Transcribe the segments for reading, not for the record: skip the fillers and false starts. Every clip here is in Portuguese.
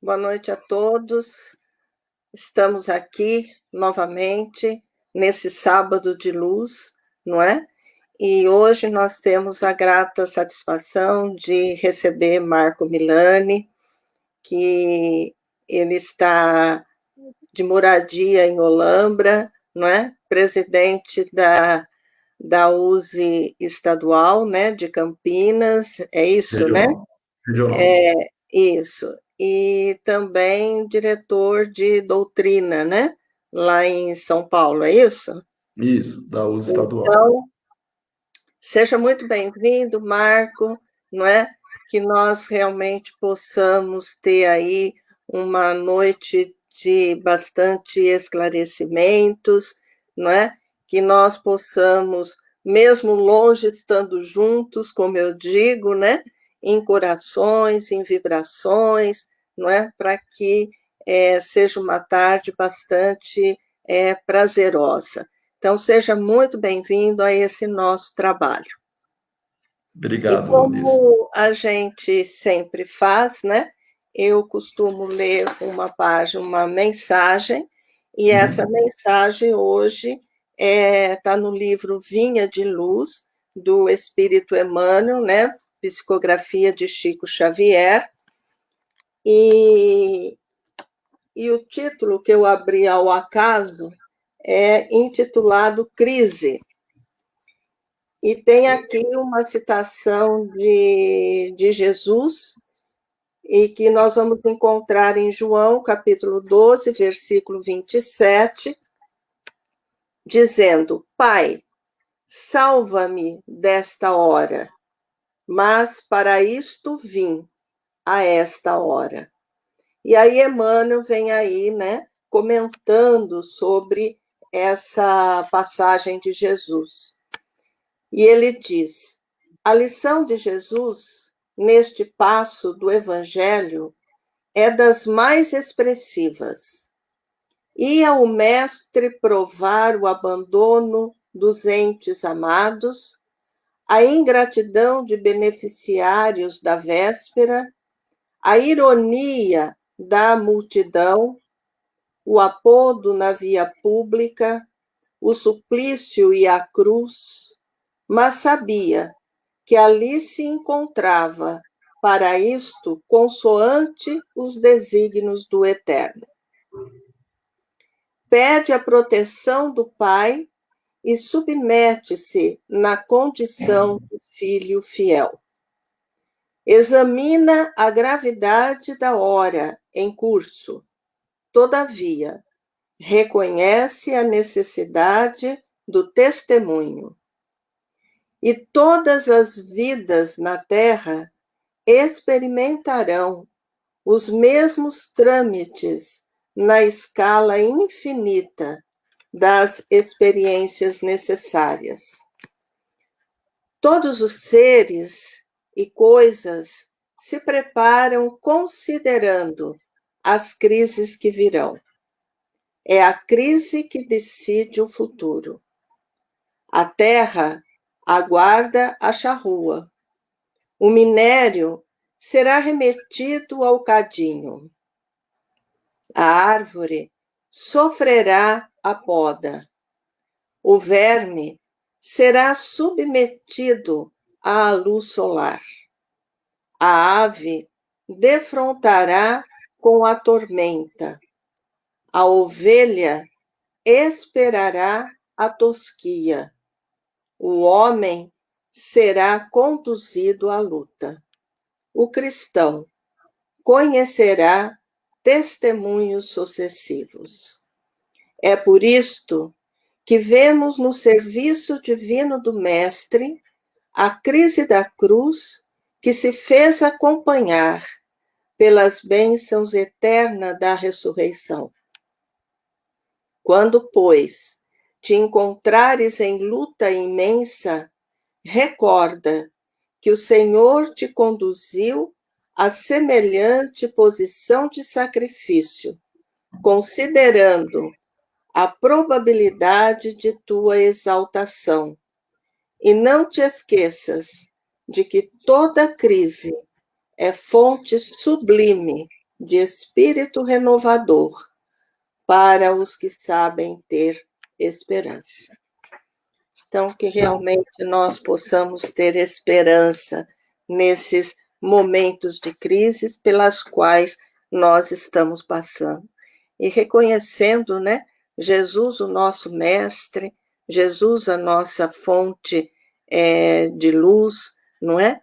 Boa noite a todos. Estamos aqui novamente nesse sábado de luz, não é? E hoje nós temos a grata satisfação de receber Marco Milani, que ele está de moradia em Olambra, não é? Presidente da USE estadual, né, de Campinas, é isso, né? Regional. Isso. E também diretor de doutrina, né? Lá em São Paulo, é isso? Isso, da uso estadual. Então, seja muito bem-vindo, Marco, não é? Que nós realmente possamos ter aí uma noite de bastante esclarecimentos, não é? Que nós possamos, mesmo longe, estando juntos, como eu digo, né? Em corações, em vibrações, não é? Para que seja uma tarde bastante prazerosa. Então, seja muito bem-vindo a esse nosso trabalho. E Obrigado, Lunice. como a gente sempre faz, né? Eu costumo ler uma página, uma mensagem, e essa mensagem hoje está no livro Vinha de Luz, do Espírito Emmanuel, né? Psicografia de Chico Xavier. E o título que eu abri ao acaso é intitulado Crise. E tem aqui uma citação de Jesus, e que nós vamos encontrar em João, capítulo 12, versículo 27, dizendo: Pai, salva-me desta hora, mas para isto vim a esta hora. E aí Emmanuel vem aí, né, comentando sobre essa passagem de Jesus. E ele diz: a lição de Jesus, neste passo do Evangelho, é das mais expressivas. Ia o Mestre provar o abandono dos entes amados, a ingratidão de beneficiários da véspera, a ironia da multidão, o apodo na via pública, o suplício e a cruz, mas sabia que ali se encontrava, para isto, consoante os desígnios do Eterno. Pede a proteção do Pai e submete-se na condição do filho fiel. Examina a gravidade da hora em curso. Todavia, reconhece a necessidade do testemunho. E todas as vidas na Terra experimentarão os mesmos trâmites na escala infinita das experiências necessárias. Todos os seres e coisas se preparam considerando as crises que virão. É a crise que decide o futuro. A terra aguarda a charrua. O minério será remetido ao cadinho. A árvore sofrerá a poda. O verme será submetido à luz solar. A ave defrontará com a tormenta. A ovelha esperará a tosquia. O homem será conduzido à luta. O cristão conhecerá testemunhos sucessivos. É por isto que vemos no serviço divino do Mestre a crise da cruz que se fez acompanhar pelas bênçãos eternas da ressurreição. Quando, pois, te encontrares em luta imensa, recorda que o Senhor te conduziu a semelhante posição de sacrifício, considerando a probabilidade de tua exaltação. E não te esqueças de que toda crise é fonte sublime de espírito renovador para os que sabem ter esperança. Então, que realmente nós possamos ter esperança nesses momentos de crises pelas quais nós estamos passando. E reconhecendo, né, Jesus, o nosso mestre, Jesus, a nossa fonte de luz, não é?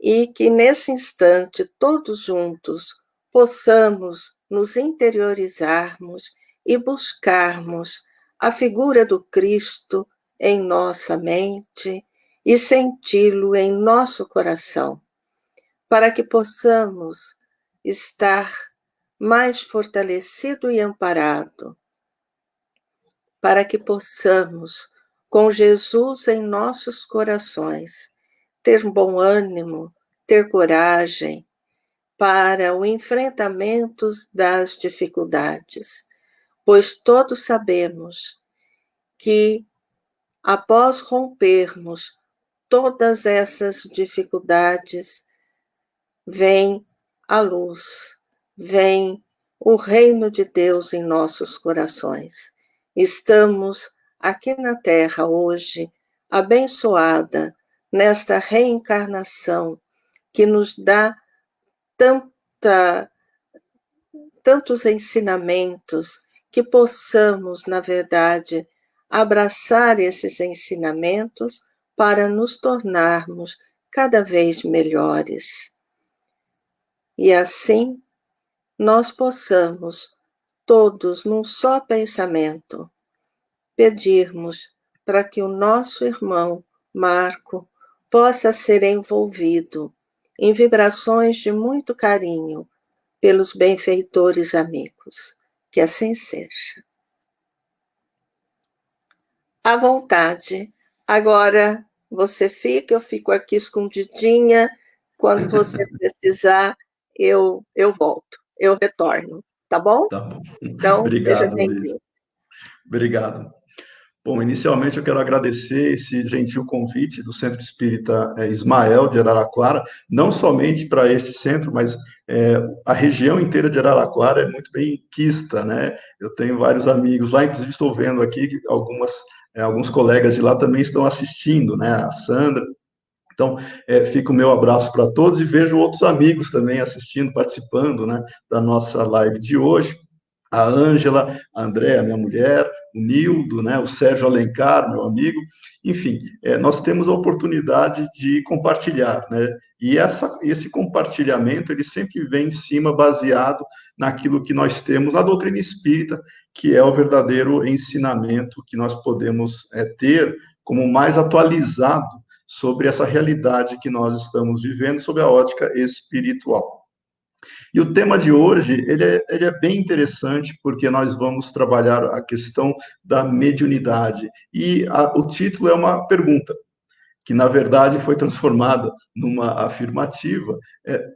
E que nesse instante, todos juntos, possamos nos interiorizarmos e buscarmos a figura do Cristo em nossa mente e senti-lo em nosso coração, para que possamos estar mais fortalecido e amparado, para que possamos, com Jesus em nossos corações, ter bom ânimo, ter coragem para o enfrentamento das dificuldades, pois todos sabemos que, após rompermos todas essas dificuldades, vem a luz, vem o reino de Deus em nossos corações. Estamos aqui na Terra hoje, abençoada nesta reencarnação que nos dá tantos ensinamentos, que possamos, na verdade, abraçar esses ensinamentos para nos tornarmos cada vez melhores. E assim, nós possamos, todos num só pensamento, pedirmos para que o nosso irmão Marco possa ser envolvido em vibrações de muito carinho pelos benfeitores amigos. Que assim seja. À vontade. Agora você fica, eu fico aqui escondidinha. Quando você precisar, eu volto, eu retorno, tá bom? Tá bom. Então, seja Obrigado, Luiz. bem-vindo. Obrigado. Bom, inicialmente eu quero agradecer esse gentil convite do Centro Espírita Ismael de Araraquara, não somente para este centro, mas a região inteira de Araraquara é muito bem quista, né? Eu tenho vários amigos lá, inclusive estou vendo aqui que alguns colegas de lá também estão assistindo, né? A Sandra. Então, fica o meu abraço para todos e vejo outros amigos também assistindo, participando, né, da nossa live de hoje. A Ângela, a Andréa, minha mulher, o Nildo, né, o Sérgio Alencar, meu amigo. Enfim, nós temos a oportunidade de compartilhar, né? E esse compartilhamento, ele sempre vem em cima baseado naquilo que nós temos, a doutrina espírita, que é o verdadeiro ensinamento que nós podemos ter como mais atualizado sobre essa realidade que nós estamos vivendo, sob a ótica espiritual. E o tema de hoje, ele é bem interessante, porque nós vamos trabalhar a questão da mediunidade. E o título é uma pergunta, que na verdade foi transformada numa afirmativa.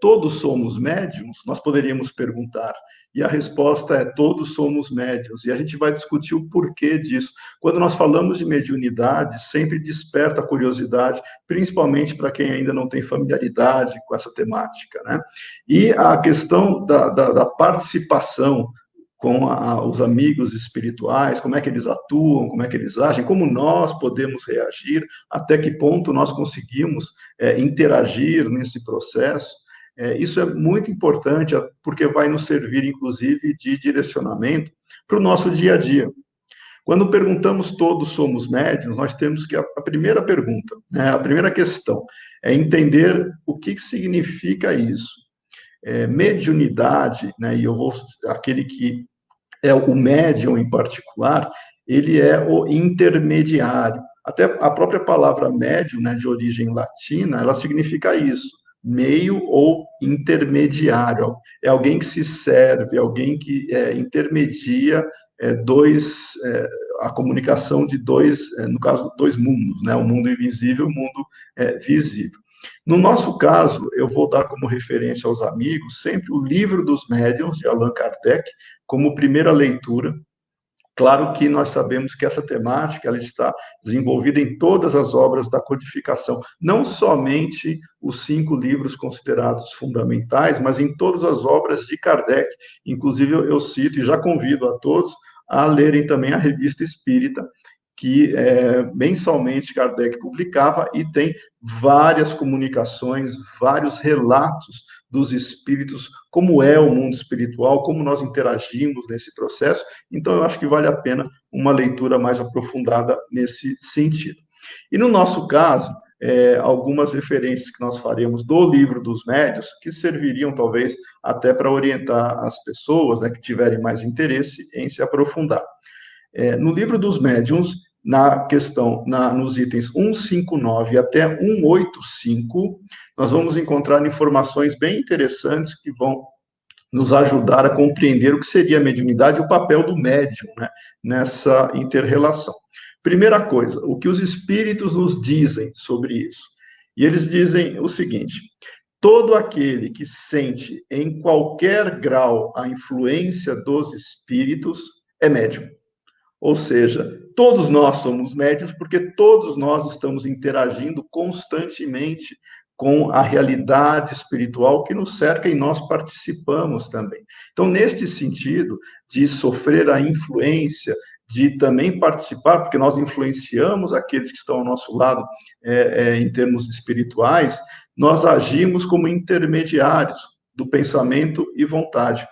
Todos somos médiums? Nós poderíamos perguntar. E a resposta é: todos somos médiuns. E a gente vai discutir o porquê disso. Quando nós falamos de mediunidade, sempre desperta a curiosidade, principalmente para quem ainda não tem familiaridade com essa temática, né? E a questão da participação com os amigos espirituais, como é que eles atuam, como é que eles agem, como nós podemos reagir, até que ponto nós conseguimos interagir nesse processo. Isso é muito importante, porque vai nos servir, inclusive, de direcionamento para o nosso dia a dia. Quando perguntamos todos somos médiuns, nós temos que, a primeira pergunta, né, a primeira questão, é entender o que significa isso. Mediunidade, né, e aquele que é o médium em particular, ele é o intermediário. Até a própria palavra médium, né, de origem latina, ela significa isso, meio ou intermediário. É alguém que se serve, alguém que intermedia a comunicação de dois, no caso, dois mundos, né, o mundo invisível e o mundo visível. No nosso caso, eu vou dar como referência aos amigos sempre o Livro dos Médiuns, de Allan Kardec, como primeira leitura. Claro que nós sabemos que essa temática ela está desenvolvida em todas as obras da codificação, não somente os 5 livros considerados fundamentais, mas em todas as obras de Kardec. Inclusive, eu cito e já convido a todos a lerem também a Revista Espírita, que mensalmente Kardec publicava e tem várias comunicações, vários relatos dos espíritos, como é o mundo espiritual, como nós interagimos nesse processo. Então, eu acho que vale a pena uma leitura mais aprofundada nesse sentido. E no nosso caso, algumas referências que nós faremos do Livro dos Médiuns, que serviriam talvez até para orientar as pessoas, né, que tiverem mais interesse em se aprofundar. No Livro dos Médiuns, na questão, nos itens 159 até 185, nós vamos encontrar informações bem interessantes que vão nos ajudar a compreender o que seria a mediunidade e o papel do médium, né, nessa inter-relação. Primeira coisa, o que os espíritos nos dizem sobre isso? E eles dizem o seguinte: todo aquele que sente em qualquer grau a influência dos espíritos é médium. Ou seja, todos nós somos médiuns porque todos nós estamos interagindo constantemente com a realidade espiritual que nos cerca e nós participamos também. Então, neste sentido de sofrer a influência, de também participar, porque nós influenciamos aqueles que estão ao nosso lado em termos espirituais, nós agimos como intermediários do pensamento e vontade.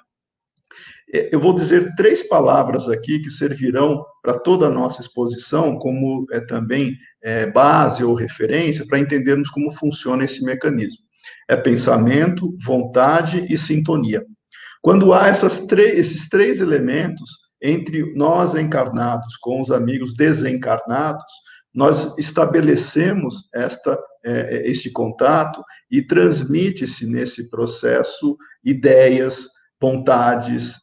Eu vou dizer 3 palavras aqui que servirão para toda a nossa exposição, como também base ou referência, para entendermos como funciona esse mecanismo. É pensamento, vontade e sintonia. Quando há esses 3 elementos entre nós encarnados com os amigos desencarnados, nós estabelecemos este contato e transmite-se nesse processo ideias, vontades,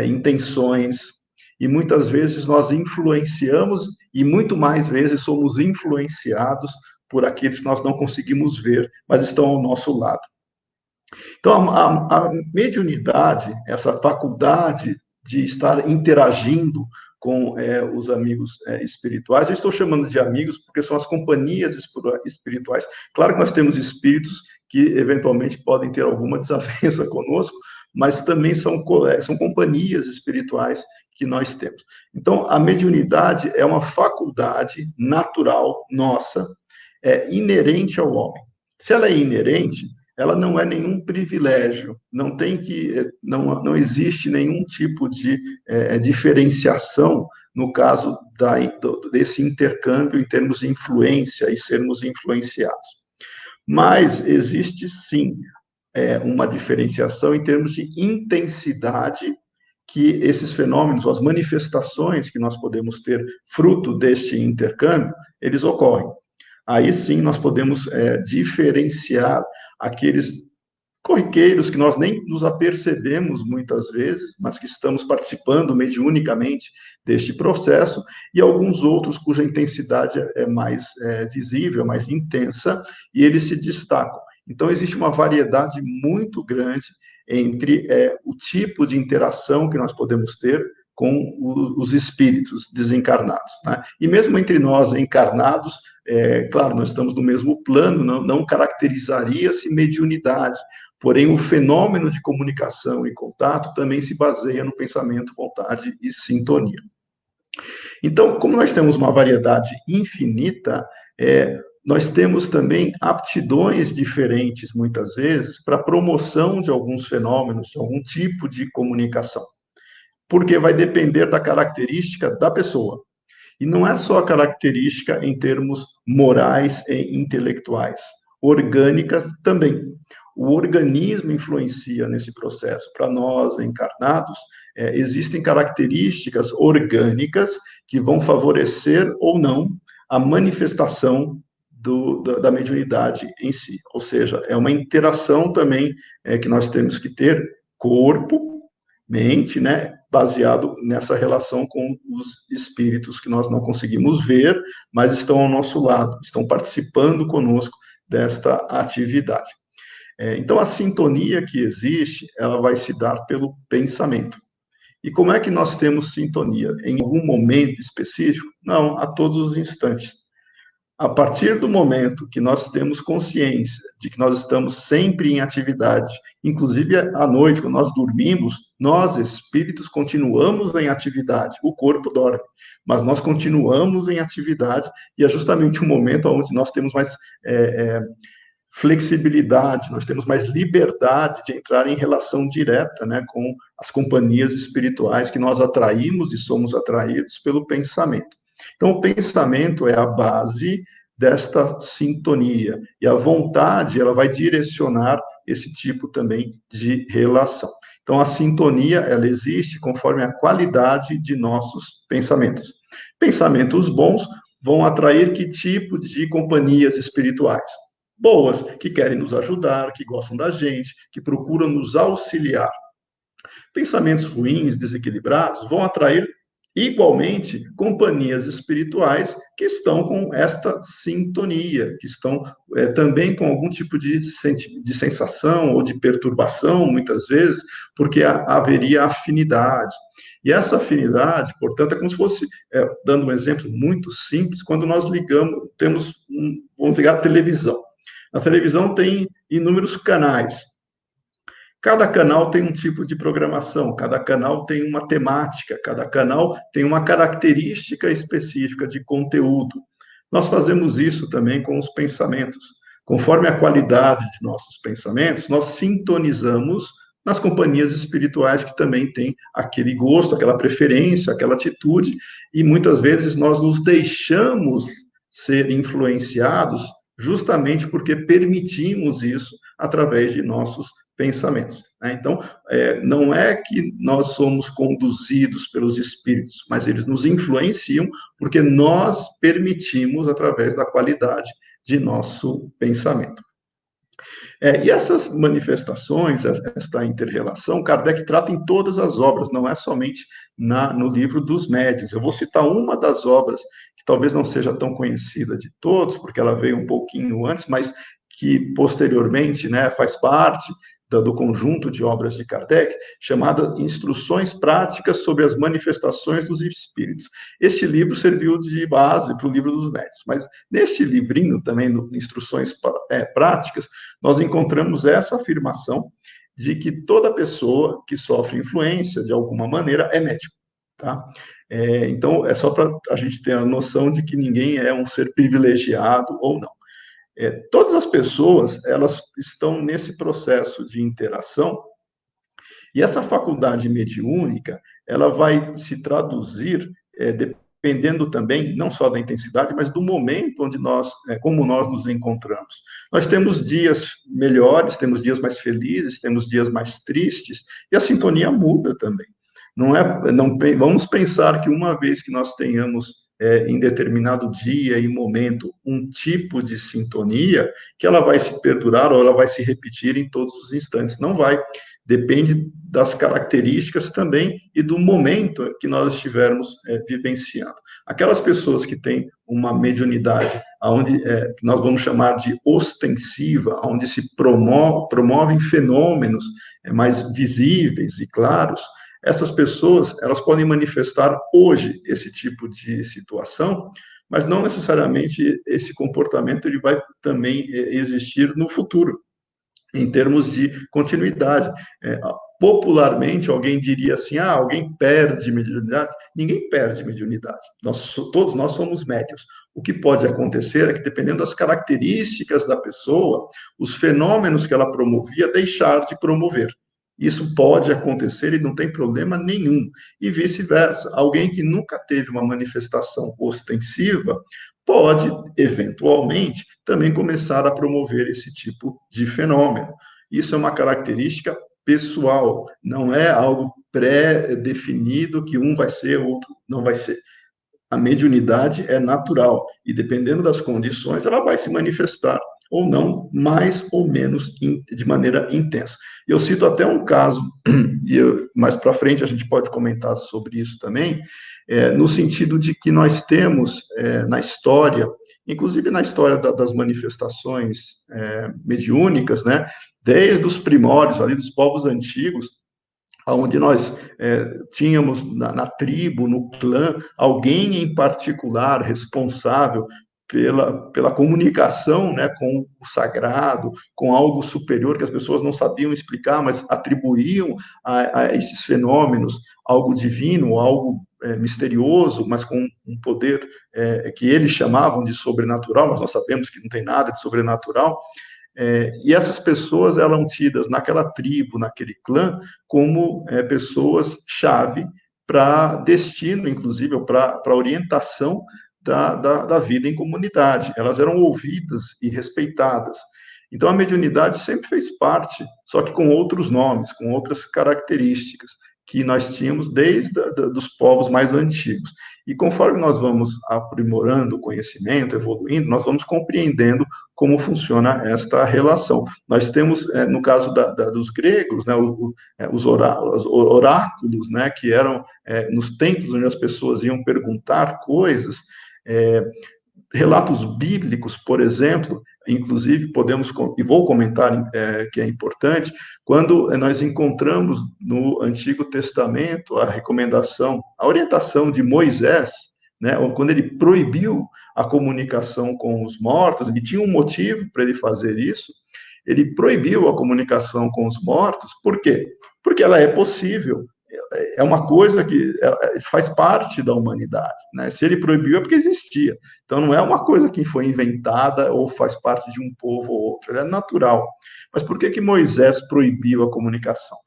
intenções, e muitas vezes nós influenciamos e muito mais vezes somos influenciados por aqueles que nós não conseguimos ver, mas estão ao nosso lado. Então, a mediunidade, essa faculdade de estar interagindo com os amigos espirituais, eu estou chamando de amigos porque são as companhias espirituais. Claro que nós temos espíritos que eventualmente podem ter alguma desavença conosco, mas também são companhias espirituais que nós temos. Então, a mediunidade é uma faculdade natural nossa, inerente ao homem. Se ela é inerente, ela não é nenhum privilégio, não existe nenhum tipo de diferenciação no caso desse intercâmbio em termos de influência e sermos influenciados. Mas existe, sim, uma diferenciação em termos de intensidade que esses fenômenos, as manifestações que nós podemos ter fruto deste intercâmbio, eles ocorrem. Aí sim nós podemos diferenciar aqueles corriqueiros que nós nem nos apercebemos muitas vezes, mas que estamos participando mediunicamente deste processo, e alguns outros cuja intensidade é mais visível, mais intensa, e eles se destacam. Então, existe uma variedade muito grande entre o tipo de interação que nós podemos ter com os espíritos desencarnados, né? E mesmo entre nós encarnados, claro, nós estamos no mesmo plano, não caracterizaria-se mediunidade, porém o fenômeno de comunicação e contato também se baseia no pensamento, vontade e sintonia. Então, como nós temos uma variedade infinita, nós temos também aptidões diferentes, muitas vezes, para a promoção de alguns fenômenos, de algum tipo de comunicação. Porque vai depender da característica da pessoa. E não é só característica em termos morais e intelectuais, orgânicas também. O organismo influencia nesse processo. Para nós, encarnados, existem características orgânicas que vão favorecer ou não a manifestação da mediunidade em si. Ou seja, é uma interação também que nós temos que ter corpo, mente, né, baseado nessa relação com os espíritos que nós não conseguimos ver, mas estão ao nosso lado, estão participando conosco desta atividade. Então, a sintonia que existe, ela vai se dar pelo pensamento. E como é que nós temos sintonia? Em algum momento específico? Não, a todos os instantes. A partir do momento que nós temos consciência de que nós estamos sempre em atividade, inclusive à noite, quando nós dormimos, nós, espíritos, continuamos em atividade. O corpo dorme, mas nós continuamos em atividade, e é justamente um momento onde nós temos mais flexibilidade, nós temos mais liberdade de entrar em relação direta, né, com as companhias espirituais que nós atraímos e somos atraídos pelo pensamento. Então, o pensamento é a base desta sintonia, e a vontade, ela vai direcionar esse tipo também de relação. Então, a sintonia, ela existe conforme a qualidade de nossos pensamentos. Pensamentos bons vão atrair que tipo de companhias espirituais? Boas, que querem nos ajudar, que gostam da gente, que procuram nos auxiliar. Pensamentos ruins, desequilibrados, vão atrair igualmente companhias espirituais que estão com esta sintonia, que estão também com algum tipo de sensação ou de perturbação, muitas vezes, porque haveria afinidade. E essa afinidade, portanto, é como se fosse, dando um exemplo muito simples, quando nós vamos ligar a televisão. A televisão tem inúmeros canais. Cada canal tem um tipo de programação, cada canal tem uma temática, cada canal tem uma característica específica de conteúdo. Nós fazemos isso também com os pensamentos. Conforme a qualidade de nossos pensamentos, nós sintonizamos nas companhias espirituais que também têm aquele gosto, aquela preferência, aquela atitude, e muitas vezes nós nos deixamos ser influenciados justamente porque permitimos isso através de nossos pensamentos. Então, não é que nós somos conduzidos pelos espíritos, mas eles nos influenciam porque nós permitimos através da qualidade de nosso pensamento. E essas manifestações, esta inter-relação, Kardec trata em todas as obras, não é somente no livro dos médiuns. Eu vou citar uma das obras, que talvez não seja tão conhecida de todos, porque ela veio um pouquinho antes, mas que posteriormente, né, faz parte do conjunto de obras de Kardec, chamada Instruções Práticas sobre as Manifestações dos Espíritos. Este livro serviu de base para o livro dos médiuns, mas neste livrinho também, no Instruções Práticas, nós encontramos essa afirmação de que toda pessoa que sofre influência, de alguma maneira, é médium, tá? Então, é só para a gente ter a noção de que ninguém é um ser privilegiado ou não. Todas as pessoas, elas estão nesse processo de interação, e essa faculdade mediúnica, ela vai se traduzir, dependendo também, não só da intensidade, mas do momento onde como nós nos encontramos. Nós temos dias melhores, temos dias mais felizes, temos dias mais tristes, e a sintonia muda também. Não vamos pensar que uma vez que nós tenhamos em determinado dia e momento um tipo de sintonia, que ela vai se perdurar ou ela vai se repetir em todos os instantes. Não vai. Depende das características também e do momento que nós estivermos vivenciando. Aquelas pessoas que têm uma mediunidade, que nós vamos chamar de ostensiva, onde se promovem fenômenos mais visíveis e claros, essas pessoas, elas podem manifestar hoje esse tipo de situação, mas não necessariamente esse comportamento ele vai também existir no futuro, em termos de continuidade. Popularmente, alguém diria assim, alguém perde mediunidade. Ninguém perde mediunidade. Todos nós somos médiuns. O que pode acontecer é que, dependendo das características da pessoa, os fenômenos que ela promovia deixar de promover. Isso pode acontecer e não tem problema nenhum. E vice-versa. Alguém que nunca teve uma manifestação ostensiva pode, eventualmente, também começar a promover esse tipo de fenômeno. Isso é uma característica pessoal, não é algo pré-definido que um vai ser, o outro não vai ser. A mediunidade é natural e, dependendo das condições, ela vai se manifestar ou não, mais ou menos de maneira intensa. Eu cito até um caso, e mais para frente a gente pode comentar sobre isso também, no sentido de que nós temos na história, inclusive na história das manifestações mediúnicas, né, desde os primórdios ali dos povos antigos, onde nós tínhamos na tribo, no clã, alguém em particular responsável pela comunicação, né, com o sagrado, com algo superior que as pessoas não sabiam explicar, mas atribuíam a esses fenômenos algo divino, algo misterioso, mas com um poder que eles chamavam de sobrenatural, mas nós sabemos que não tem nada de sobrenatural. E essas pessoas eram tidas naquela tribo, naquele clã, como pessoas-chave para destino, inclusive, para orientação da vida em comunidade. Elas eram ouvidas e respeitadas. Então, a mediunidade sempre fez parte, só que com outros nomes, com outras características, que nós tínhamos desde dos povos mais antigos. E conforme nós vamos aprimorando o conhecimento, evoluindo, nós vamos compreendendo como funciona esta relação. Nós temos, no caso dos gregos, né, os oráculos, né, que eram nos templos onde as pessoas iam perguntar coisas, relatos bíblicos, por exemplo, inclusive podemos, e vou comentar que é importante, quando nós encontramos no Antigo Testamento a recomendação, a orientação de Moisés, né, quando ele proibiu a comunicação com os mortos, e tinha um motivo para ele fazer isso, ele proibiu a comunicação com os mortos, por quê? Porque ela é possível, é uma coisa que faz parte da humanidade, né? Se ele proibiu é porque existia. Então não é uma coisa que foi inventada ou faz parte de um povo ou outro, ela é natural. Mas por que Moisés proibiu a comunicação?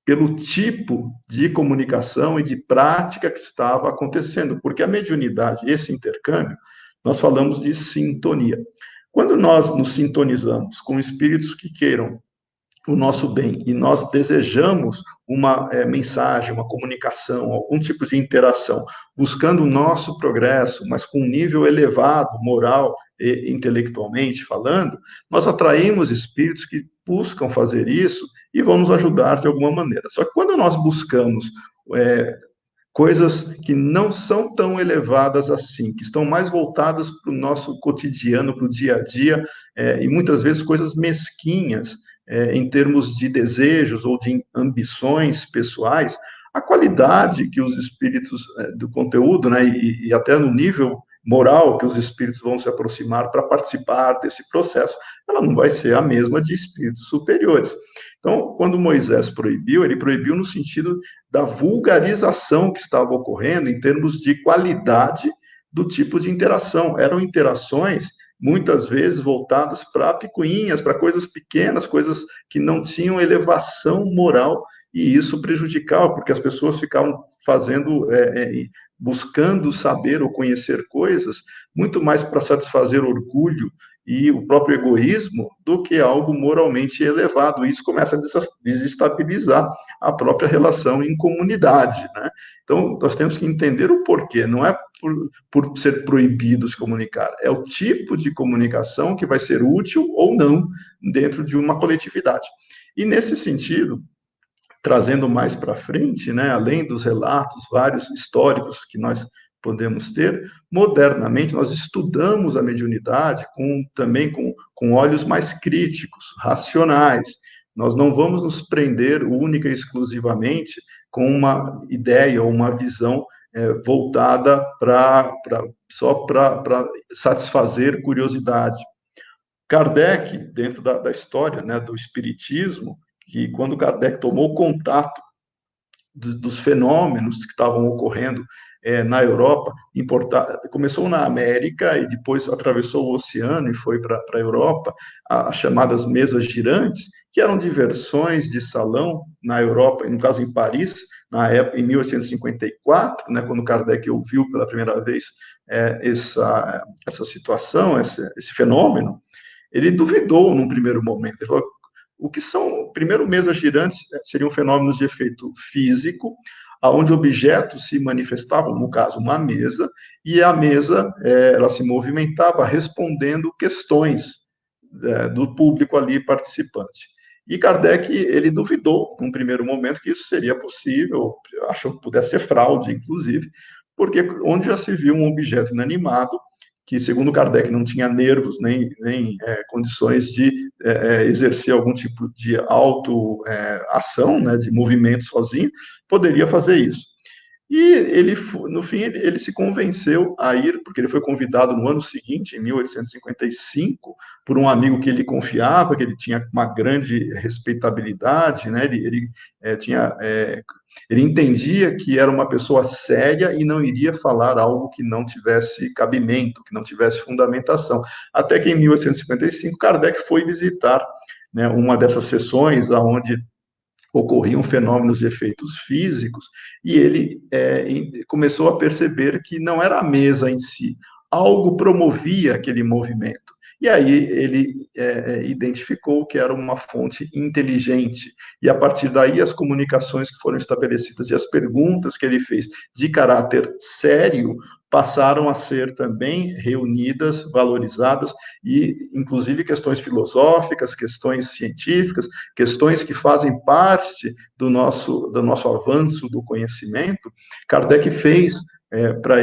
Pelo tipo de comunicação e de prática que estava acontecendo, porque a mediunidade, esse intercâmbio, nós falamos de sintonia. Quando nós nos sintonizamos com espíritos que queiram o nosso bem e nós desejamos uma mensagem, uma comunicação, algum tipo de interação, buscando o nosso progresso, mas com um nível elevado, moral e intelectualmente falando, nós atraímos espíritos que buscam fazer isso e vão nos ajudar de alguma maneira. Só que quando nós buscamos coisas que não são tão elevadas assim, que estão mais voltadas para o nosso cotidiano, para o dia a dia, e muitas vezes coisas mesquinhas, em termos de desejos ou de ambições pessoais, a qualidade que os espíritos do conteúdo, né, e até no nível moral que os espíritos vão se aproximar para participar desse processo, ela não vai ser a mesma de espíritos superiores. Então, quando Moisés proibiu, ele proibiu no sentido da vulgarização que estava ocorrendo em termos de qualidade do tipo de interação. Eram interações, muitas vezes, voltadas para picuinhas, para coisas pequenas, coisas que não tinham elevação moral, e isso prejudicava, porque as pessoas ficavam fazendo, buscando saber ou conhecer coisas, muito mais para satisfazer orgulho e o próprio egoísmo do que algo moralmente elevado. Isso começa a desestabilizar a própria relação em comunidade, né? Então, nós temos que entender o porquê. Não é por ser proibido se comunicar, é o tipo de comunicação que vai ser útil ou não dentro de uma coletividade. E, nesse sentido, trazendo mais para frente, né, além dos relatos vários históricos que nós podemos ter, modernamente nós estudamos a mediunidade também com olhos mais críticos, racionais. Nós não vamos nos prender única e exclusivamente com uma ideia ou uma visão voltada só para satisfazer curiosidade. Kardec, dentro da história, né, do espiritismo, que quando Kardec tomou contato dos fenômenos que estavam ocorrendo na Europa, começou na América e depois atravessou o oceano e foi para a Europa, as chamadas mesas girantes, que eram diversões de salão na Europa, no caso em Paris, na época, em 1854, né, quando Kardec ouviu pela primeira vez essa situação, esse fenômeno, ele duvidou num primeiro momento. Ele falou, o que são, primeiro, mesas girantes seriam fenômenos de efeito físico, onde objetos se manifestavam, no caso, uma mesa, e a mesa ela se movimentava respondendo questões do público ali participante. E Kardec, ele duvidou, num primeiro momento, que isso seria possível, achou que pudesse ser fraude, inclusive, porque onde já se viu um objeto inanimado que, segundo Kardec, não tinha nervos nem condições de exercer algum tipo de auto-ação, né, de movimento sozinho, poderia fazer isso. E ele, no fim, ele se convenceu a ir, porque ele foi convidado no ano seguinte, em 1855, por um amigo que ele confiava, que ele tinha uma grande respeitabilidade, né? Ele entendia que era uma pessoa séria e não iria falar algo que não tivesse cabimento, que não tivesse fundamentação. Até que em 1855, Kardec foi visitar, né, uma dessas sessões onde ocorriam fenômenos de efeitos físicos, e ele começou a perceber que não era a mesa em si, algo promovia aquele movimento. E aí ele identificou que era uma fonte inteligente, e a partir daí as comunicações que foram estabelecidas e as perguntas que ele fez de caráter sério passaram a ser também reunidas, valorizadas, e inclusive questões filosóficas, questões científicas, questões que fazem parte do nosso avanço do conhecimento. Kardec fez para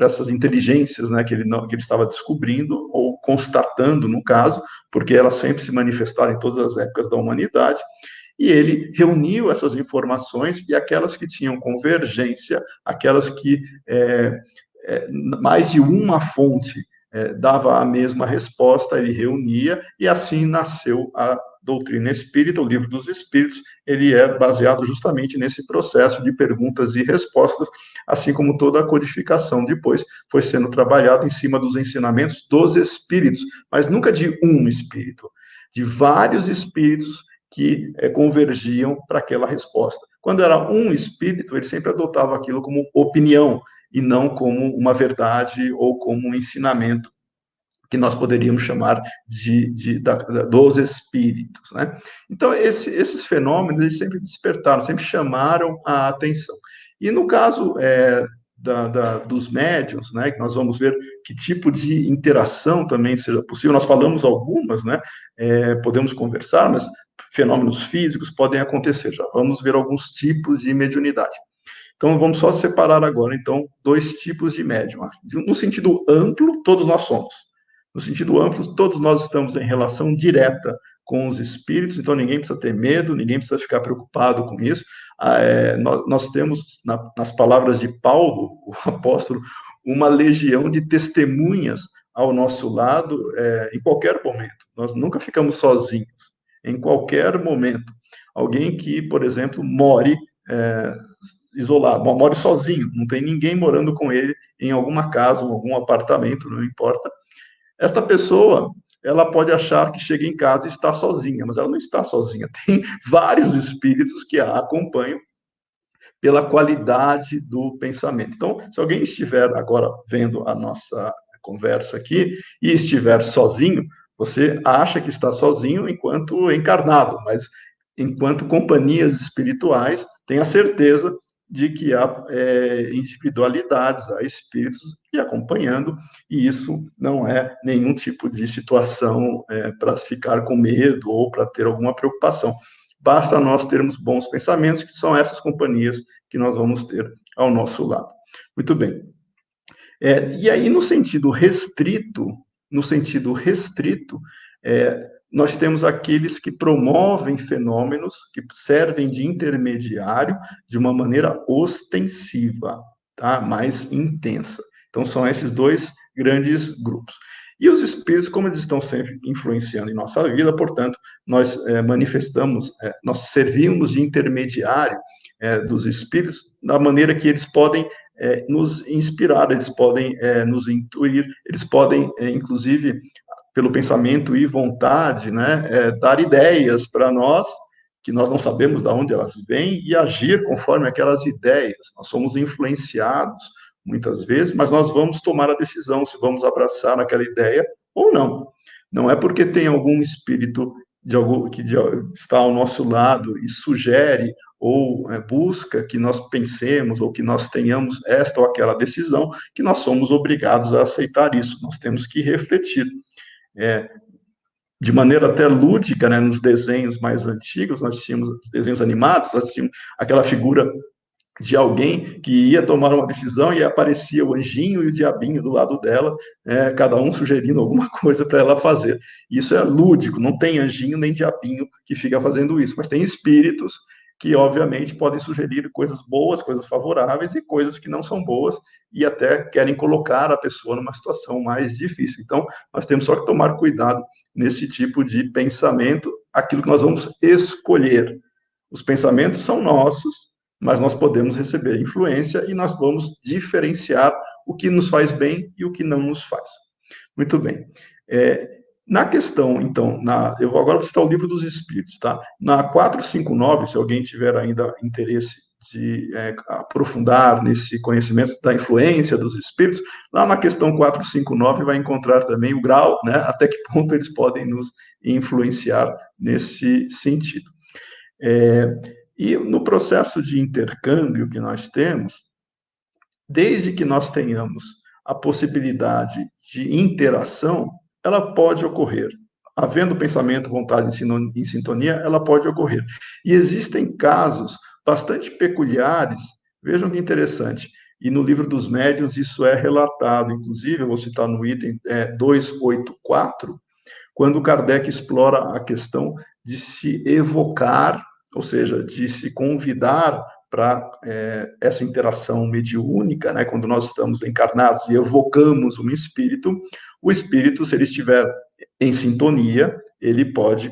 essas inteligências, né, que ele estava descobrindo, ou constatando, no caso, porque elas sempre se manifestaram em todas as épocas da humanidade, e ele reuniu essas informações, e aquelas que tinham convergência, aquelas que mais de uma fonte dava a mesma resposta, ele reunia, e assim nasceu a doutrina espírita, o livro dos espíritos. Ele é baseado justamente nesse processo de perguntas e respostas, assim como toda a codificação depois foi sendo trabalhada em cima dos ensinamentos dos espíritos, mas nunca de um espírito, de vários espíritos que convergiam para aquela resposta. Quando era um espírito, ele sempre adotava aquilo como opinião, e não como uma verdade ou como um ensinamento que nós poderíamos chamar dos espíritos, né? Então, esses fenômenos, eles sempre despertaram, sempre chamaram a atenção. E no caso dos médiuns, né, que nós vamos ver que tipo de interação também seja possível, nós falamos algumas, né, podemos conversar, mas fenômenos físicos podem acontecer, já vamos ver alguns tipos de mediunidade. Então, vamos só separar agora, então, dois tipos de médium. No sentido amplo, todos nós somos. No sentido amplo, todos nós estamos em relação direta com os espíritos, então ninguém precisa ter medo, ninguém precisa ficar preocupado com isso. Nós temos, nas palavras de Paulo, o apóstolo, uma legião de testemunhas ao nosso lado em qualquer momento. Nós nunca ficamos sozinhos, em qualquer momento. Alguém que, por exemplo, more isolado, mora sozinho, não tem ninguém morando com ele em alguma casa, em algum apartamento, não importa. Esta pessoa, ela pode achar que chega em casa e está sozinha, mas ela não está sozinha. Tem vários espíritos que a acompanham pela qualidade do pensamento. Então, se alguém estiver agora vendo a nossa conversa aqui e estiver sozinho, você acha que está sozinho enquanto encarnado, mas enquanto companhias espirituais, tenha certeza de que há individualidades, há espíritos que acompanhando, e isso não é nenhum tipo de situação para ficar com medo ou para ter alguma preocupação. Basta nós termos bons pensamentos, que são essas companhias que nós vamos ter ao nosso lado. Muito bem. E aí, no sentido restrito, nós temos aqueles que promovem fenômenos, que servem de intermediário de uma maneira ostensiva, tá? Mais intensa. Então, são esses dois grandes grupos. E os espíritos, como eles estão sempre influenciando em nossa vida, portanto, nós nós servimos de intermediário dos espíritos, da maneira que eles podem nos inspirar, eles podem nos intuir, eles podem, inclusive, pelo pensamento e vontade, né, dar ideias para nós, que nós não sabemos de onde elas vêm, e agir conforme aquelas ideias. Nós somos influenciados, muitas vezes, mas nós vamos tomar a decisão se vamos abraçar aquela ideia ou não. Não é porque tem algum espírito que está ao nosso lado e sugere ou busca que nós pensemos ou que nós tenhamos esta ou aquela decisão, que nós somos obrigados a aceitar isso. Nós temos que refletir. De maneira até lúdica, né, nos desenhos mais antigos, nós tínhamos desenhos animados, nós tínhamos aquela figura de alguém que ia tomar uma decisão e aparecia o anjinho e o diabinho do lado dela, cada um sugerindo alguma coisa para ela fazer. Isso é lúdico, não tem anjinho nem diabinho que fica fazendo isso, mas tem espíritos que, obviamente, podem sugerir coisas boas, coisas favoráveis e coisas que não são boas e até querem colocar a pessoa numa situação mais difícil. Então, nós temos só que tomar cuidado nesse tipo de pensamento, aquilo que nós vamos escolher. Os pensamentos são nossos, mas nós podemos receber influência e nós vamos diferenciar o que nos faz bem e o que não nos faz. Muito bem. Na questão, então, eu vou agora citar o Livro dos Espíritos, tá? Na 459, se alguém tiver ainda interesse de aprofundar nesse conhecimento da influência dos espíritos, lá na questão 459 vai encontrar também o grau, né, até que ponto eles podem nos influenciar nesse sentido. E no processo de intercâmbio que nós temos, desde que nós tenhamos a possibilidade de interação, ela pode ocorrer. Havendo pensamento, vontade em sintonia, ela pode ocorrer. E existem casos bastante peculiares, vejam que interessante, e no Livro dos Médiuns isso é relatado, inclusive, eu vou citar no item 284, quando Kardec explora a questão de se evocar, ou seja, de se convidar para essa interação mediúnica, né? Quando nós estamos encarnados e evocamos um espírito, o espírito, se ele estiver em sintonia, ele pode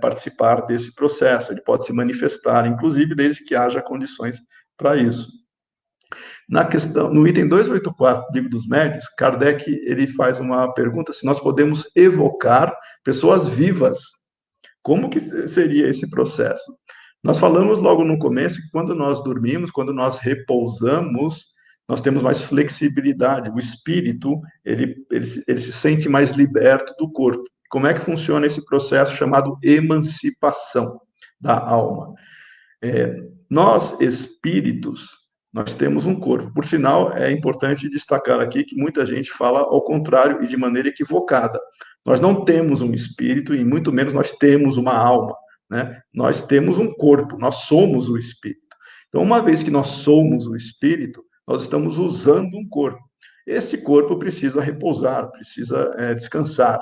participar desse processo, ele pode se manifestar, inclusive, desde que haja condições para isso. Na questão, no item 284 do Livro dos Médiuns, Kardec ele faz uma pergunta se nós podemos evocar pessoas vivas. Como que seria esse processo? Nós falamos logo no começo que quando nós dormimos, quando nós repousamos, nós temos mais flexibilidade. O espírito, ele se sente mais liberto do corpo. Como é que funciona esse processo chamado emancipação da alma? Nós, espíritos, nós temos um corpo. Por sinal, é importante destacar aqui que muita gente fala ao contrário e de maneira equivocada. Nós não temos um espírito e muito menos nós temos uma alma, né? Nós temos um corpo, nós somos o espírito. Então, uma vez que nós somos o espírito, nós estamos usando um corpo. Esse corpo precisa repousar, precisa descansar.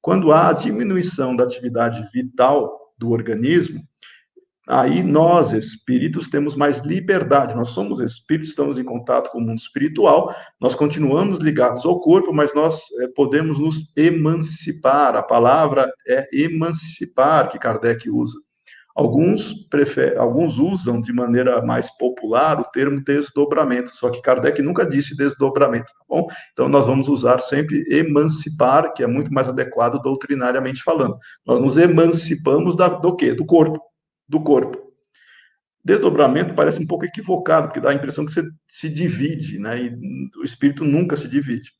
Quando há diminuição da atividade vital do organismo, aí nós, espíritos, temos mais liberdade. Nós somos espíritos, estamos em contato com o mundo espiritual, nós continuamos ligados ao corpo, mas nós podemos nos emancipar. A palavra é emancipar, que Kardec usa. Alguns usam de maneira mais popular o termo desdobramento, só que Kardec nunca disse desdobramento, tá bom? Então, nós vamos usar sempre emancipar, que é muito mais adequado doutrinariamente falando. Nós nos emancipamos do quê? Do corpo. Desdobramento parece um pouco equivocado, porque dá a impressão que você se divide, né? E o espírito nunca se divide.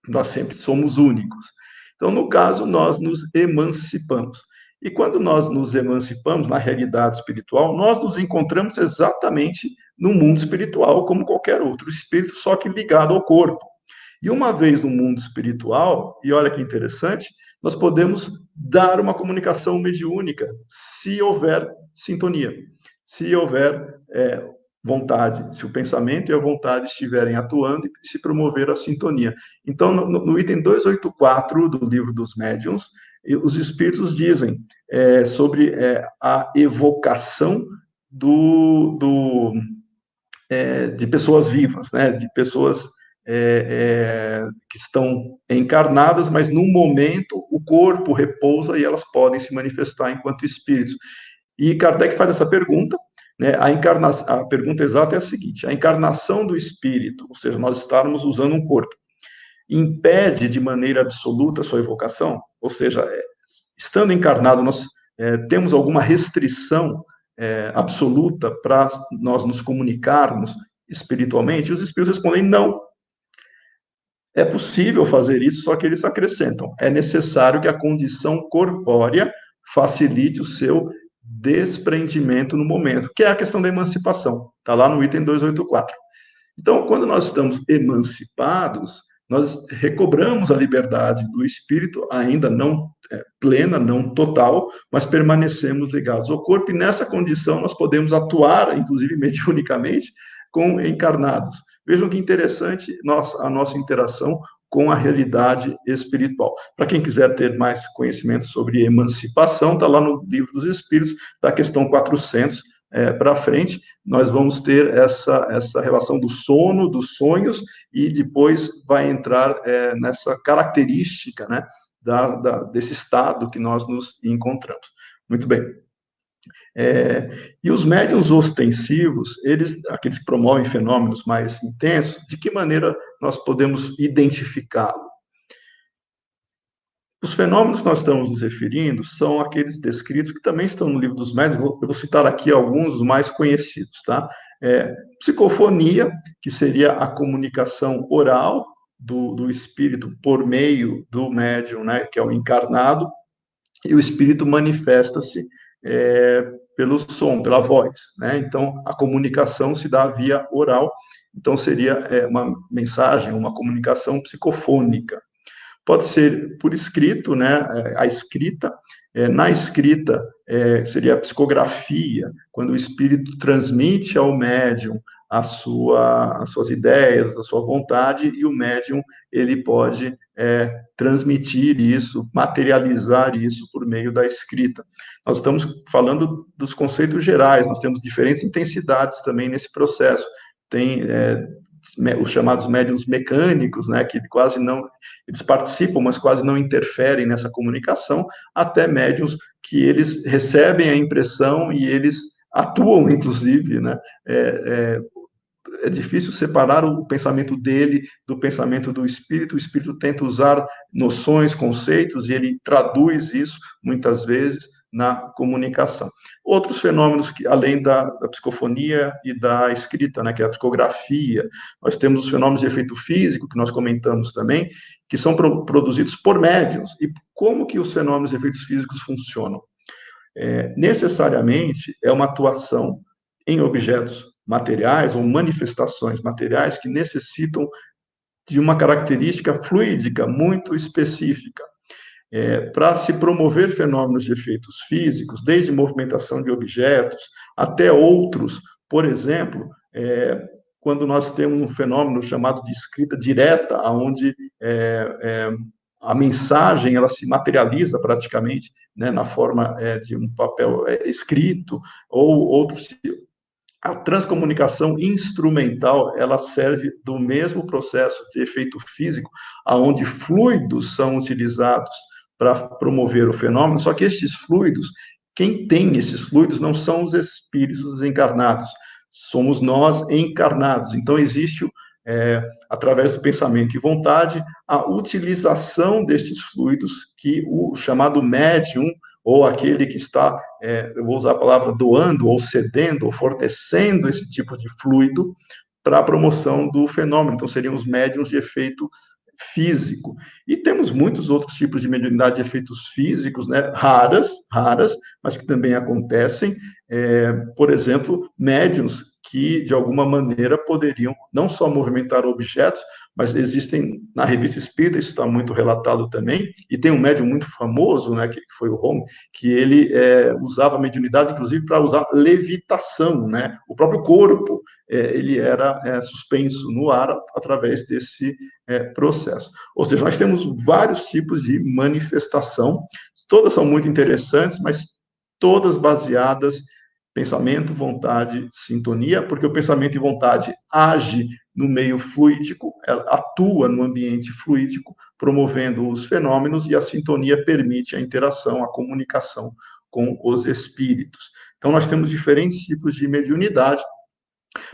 Nós sempre somos únicos. Então, no caso, nós nos emancipamos. E quando nós nos emancipamos na realidade espiritual, nós nos encontramos exatamente no mundo espiritual, como qualquer outro espírito, só que ligado ao corpo. E uma vez no mundo espiritual, e olha que interessante, nós podemos dar uma comunicação mediúnica, se houver sintonia, se houver vontade, se o pensamento e a vontade estiverem atuando e se promover a sintonia. Então, no item 284 do Livro dos Médiuns, os espíritos dizem sobre a evocação de pessoas vivas, né, de pessoas que estão encarnadas, mas no momento o corpo repousa e elas podem se manifestar enquanto espíritos. E Kardec faz essa pergunta, né, a pergunta exata é a seguinte: a encarnação do espírito, ou seja, nós estarmos usando um corpo, impede de maneira absoluta a sua evocação? Ou seja, estando encarnado, nós temos alguma restrição absoluta para nós nos comunicarmos espiritualmente? E os espíritos respondem não. É possível fazer isso, só que eles acrescentam: é necessário que a condição corpórea facilite o seu desprendimento no momento, que é a questão da emancipação. Está lá no item 284. Então, quando nós estamos emancipados, nós recobramos a liberdade do espírito, ainda não plena, não total, mas permanecemos ligados ao corpo, e nessa condição nós podemos atuar, inclusive mediunicamente, com encarnados. Vejam que interessante a nossa interação com a realidade espiritual. Para quem quiser ter mais conhecimento sobre emancipação, está lá no Livro dos Espíritos, da questão 400 para frente, nós vamos ter essa relação do sono, dos sonhos, e depois vai entrar nessa característica, né, desse estado que nós nos encontramos. Muito bem. E os médiuns ostensivos, aqueles que promovem fenômenos mais intensos, de que maneira nós podemos identificá-lo? Os fenômenos que nós estamos nos referindo são aqueles descritos que também estão no Livro dos Médiuns. Eu vou citar aqui alguns dos mais conhecidos, tá? Psicofonia, que seria a comunicação oral do espírito por meio do médium, né, que é o encarnado, e o espírito manifesta-se pelo som, pela voz, né? Então, a comunicação se dá via oral, então seria uma mensagem, uma comunicação psicofônica. Pode ser por escrito, né? A escrita. Na escrita, seria a psicografia, quando o espírito transmite ao médium as suas ideias, a sua vontade, e o médium ele pode transmitir isso, materializar isso por meio da escrita. Nós estamos falando dos conceitos gerais, nós temos diferentes intensidades também nesse processo. Tem os chamados médiuns mecânicos, né, que quase não, eles participam, mas quase não interferem nessa comunicação, até médiuns que eles recebem a impressão e eles atuam, inclusive, né, é difícil separar o pensamento dele do pensamento do espírito. O espírito tenta usar noções, conceitos, e ele traduz isso, muitas vezes, na comunicação. Outros fenômenos, que além da psicofonia e da escrita, né, que é a psicografia, nós temos os fenômenos de efeito físico, que nós comentamos também, que são produzidos por médiuns. E como que os fenômenos de efeitos físicos funcionam? Necessariamente, é uma atuação em objetos materiais ou manifestações materiais que necessitam de uma característica fluídica muito específica. Para se promover fenômenos de efeitos físicos, desde movimentação de objetos até outros, por exemplo, quando nós temos um fenômeno chamado de escrita direta, onde a mensagem ela se materializa praticamente, né, na forma de um papel escrito, ou outros. A transcomunicação instrumental, ela serve do mesmo processo de efeito físico, aonde fluidos são utilizados para promover o fenômeno, só que estes fluidos, quem tem esses fluidos não são os espíritos encarnados, somos nós encarnados. Então, existe, através do pensamento e vontade, a utilização destes fluidos que o chamado médium, ou aquele que está, eu vou usar a palavra doando, ou cedendo, ou fornecendo esse tipo de fluido para a promoção do fenômeno. Então, seriam os médiuns de efeito físico. E temos muitos outros tipos de mediunidade de efeitos físicos, né, raras, mas que também acontecem. Por exemplo, médiuns que, de alguma maneira, poderiam não só movimentar objetos, mas existem, na Revista Espírita, isso está muito relatado também, e tem um médium muito famoso, né, que foi o Home, que ele usava a mediunidade, inclusive, para usar levitação, né, o próprio corpo, ele era suspenso no ar através desse processo. Ou seja, nós temos vários tipos de manifestação, todas são muito interessantes, mas todas baseadas pensamento, vontade, sintonia, porque o pensamento e vontade age no meio fluídico, atua no ambiente fluídico, promovendo os fenômenos, e a sintonia permite a interação, a comunicação com os espíritos. Então, nós temos diferentes tipos de mediunidade.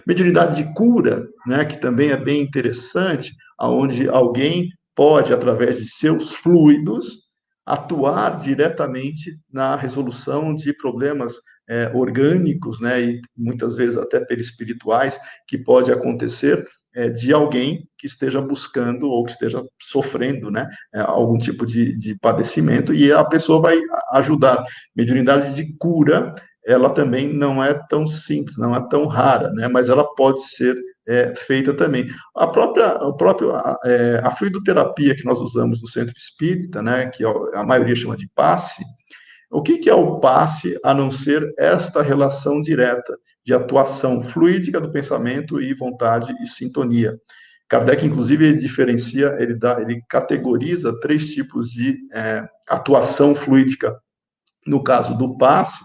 Mediunidade de cura, né, que também é bem interessante, onde alguém pode, através de seus fluidos, atuar diretamente na resolução de problemas orgânicos, né, e muitas vezes até perispirituais, que pode acontecer de alguém que esteja buscando ou que esteja sofrendo, né, algum tipo de padecimento, e a pessoa vai ajudar. Mediunidade de cura ela também não é tão simples, não é tão rara, né? Mas ela pode ser feita também. A fluidoterapia que nós usamos no centro espírita, né, que a maioria chama de passe, o que é o passe, a não ser esta relação direta de atuação fluídica do pensamento e vontade e sintonia? Kardec, inclusive, ele diferencia, ele categoriza 3 tipos de atuação fluídica. No caso do passe,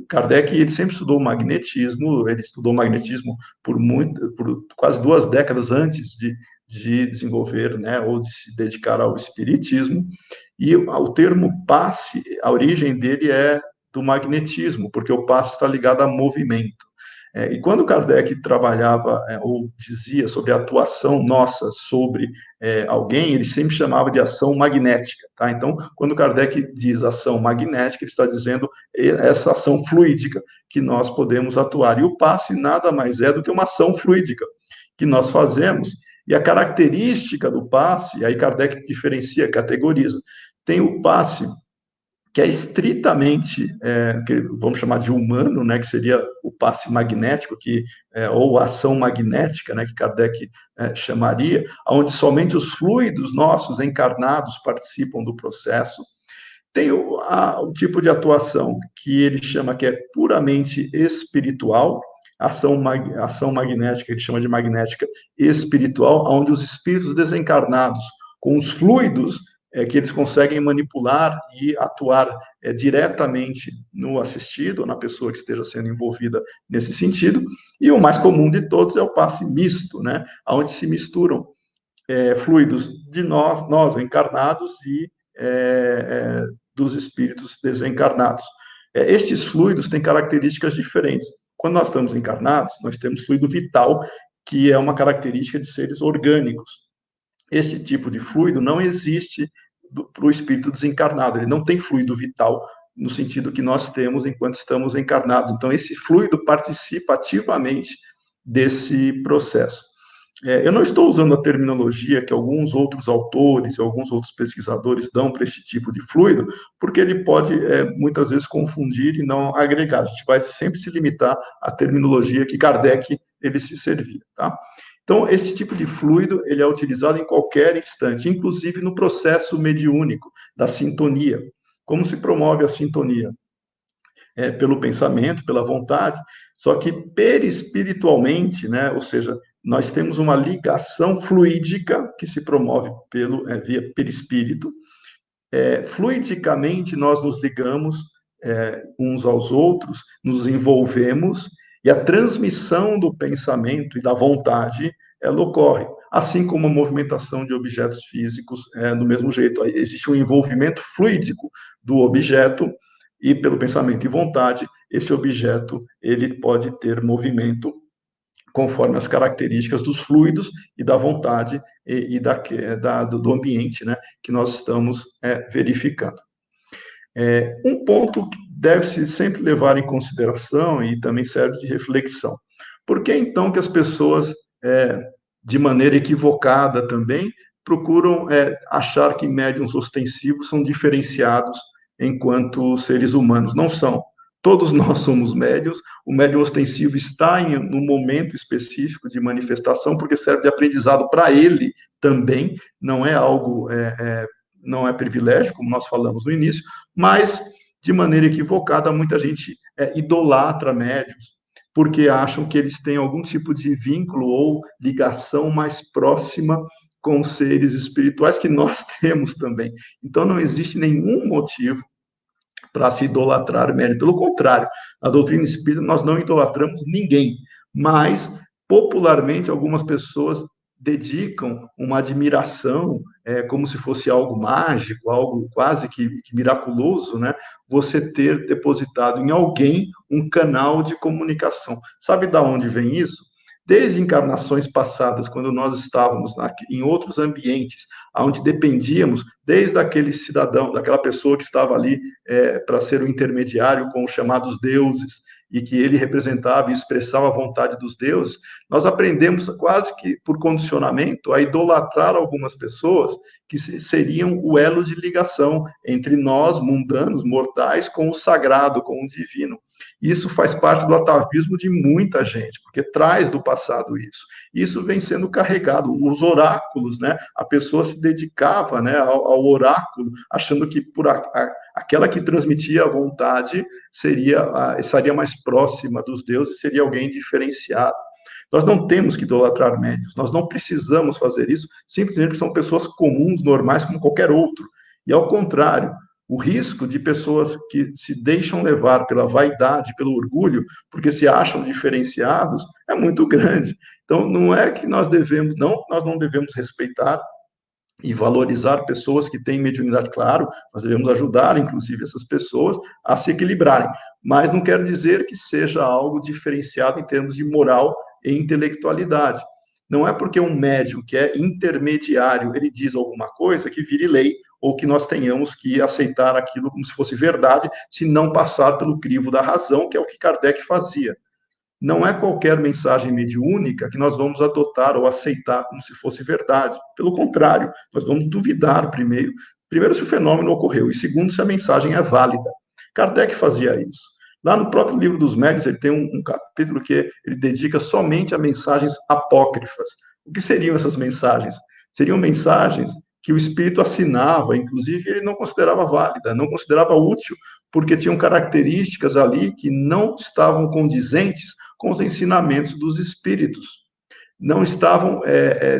Kardec ele sempre estudou magnetismo, ele estudou magnetismo por quase 2 décadas antes de desenvolver, né, ou de se dedicar ao espiritismo, e o termo passe, a origem dele é do magnetismo, porque o passe está ligado a movimento. E quando Kardec trabalhava ou dizia sobre a atuação nossa sobre alguém, ele sempre chamava de ação magnética, tá? Então, quando Kardec diz ação magnética, ele está dizendo essa ação fluídica que nós podemos atuar. E o passe nada mais é do que uma ação fluídica que nós fazemos. E a característica do passe, aí Kardec diferencia, categoriza. Tem o passe que é estritamente, que vamos chamar de humano, né, que seria o passe magnético, ou ação magnética, né, que Kardec chamaria, onde somente os fluidos nossos encarnados participam do processo. Tem o tipo de atuação que ele chama que é puramente espiritual, ação magnética, ele chama de magnética espiritual, onde os espíritos desencarnados, com os fluidos que eles conseguem manipular e atuar diretamente no assistido, na pessoa que esteja sendo envolvida nesse sentido. E o mais comum de todos é o passe misto, né, onde se misturam fluidos de nós encarnados e dos espíritos desencarnados. Estes fluidos têm características diferentes. Quando nós estamos encarnados, nós temos fluido vital, que é uma característica de seres orgânicos. Este tipo de fluido não existe para o espírito desencarnado, ele não tem fluido vital no sentido que nós temos enquanto estamos encarnados. Então, esse fluido participa ativamente desse processo. Eu não estou usando a terminologia que alguns outros autores e alguns outros pesquisadores dão para esse tipo de fluido, porque ele pode, muitas vezes, confundir e não agregar. A gente vai sempre se limitar à terminologia que Kardec ele se servia, tá? Então, esse tipo de fluido, ele é utilizado em qualquer instante, inclusive no processo mediúnico da sintonia. Como se promove a sintonia? Pelo pensamento, pela vontade, só que perispiritualmente, né? Ou seja, nós temos uma ligação fluídica que se promove via perispírito. Fluidicamente, nós nos ligamos uns aos outros, nos envolvemos, e a transmissão do pensamento e da vontade, ela ocorre, assim como a movimentação de objetos físicos, do mesmo jeito. Existe um envolvimento fluídico do objeto, e pelo pensamento e vontade, esse objeto ele pode ter movimento conforme as características dos fluidos e da vontade do ambiente, né, que nós estamos verificando. Um ponto que deve-se sempre levar em consideração e também serve de reflexão. Por que, então, que as pessoas, de maneira equivocada também, procuram achar que médiuns ostensivos são diferenciados enquanto seres humanos? Não são. Todos nós somos médiuns. O médium ostensivo está no momento específico de manifestação, porque serve de aprendizado para ele também, não é algo... não é privilégio, como nós falamos no início, mas, de maneira equivocada, muita gente idolatra médiuns, porque acham que eles têm algum tipo de vínculo ou ligação mais próxima com seres espirituais, que nós temos também. Então, não existe nenhum motivo para se idolatrar médium. Pelo contrário, na doutrina espírita, nós não idolatramos ninguém, mas, popularmente, algumas pessoas dedicam uma admiração, como se fosse algo mágico, algo quase que miraculoso, né? Você ter depositado em alguém um canal de comunicação. Sabe de onde vem isso? Desde encarnações passadas, quando nós estávamos em outros ambientes, onde dependíamos, desde aquele cidadão, daquela pessoa que estava ali para ser o intermediário com os chamados deuses, e que ele representava e expressava a vontade dos deuses, nós aprendemos quase que por condicionamento a idolatrar algumas pessoas que seriam o elo de ligação entre nós, mundanos, mortais, com o sagrado, com o divino. Isso faz parte do atavismo de muita gente, porque traz do passado isso. Isso vem sendo carregado. Os oráculos, né? A pessoa se dedicava, né, ao oráculo, achando que por aquela que transmitia a vontade estaria mais próxima dos deuses, seria alguém diferenciado. Nós não temos que idolatrar médiuns, nós não precisamos fazer isso, simplesmente porque são pessoas comuns, normais, como qualquer outro. E ao contrário, o risco de pessoas que se deixam levar pela vaidade, pelo orgulho, porque se acham diferenciados, é muito grande. Então, não é que nós não devemos respeitar e valorizar pessoas que têm mediunidade, claro, nós devemos ajudar, inclusive, essas pessoas a se equilibrarem, mas não quer dizer que seja algo diferenciado em termos de moral e intelectualidade. Não é porque um médium que é intermediário, ele diz alguma coisa, que vire lei, ou que nós tenhamos que aceitar aquilo como se fosse verdade, se não passar pelo crivo da razão, que é o que Kardec fazia. Não é qualquer mensagem mediúnica que nós vamos adotar ou aceitar como se fosse verdade. Pelo contrário, nós vamos duvidar primeiro se o fenômeno ocorreu, e segundo, se a mensagem é válida. Kardec fazia isso. Lá no próprio livro dos médiuns, ele tem um capítulo que ele dedica somente a mensagens apócrifas. O que seriam essas mensagens? Seriam mensagens que o espírito assinava, inclusive ele não considerava válida, não considerava útil, porque tinham características ali que não estavam condizentes com os ensinamentos dos espíritos. Não estavam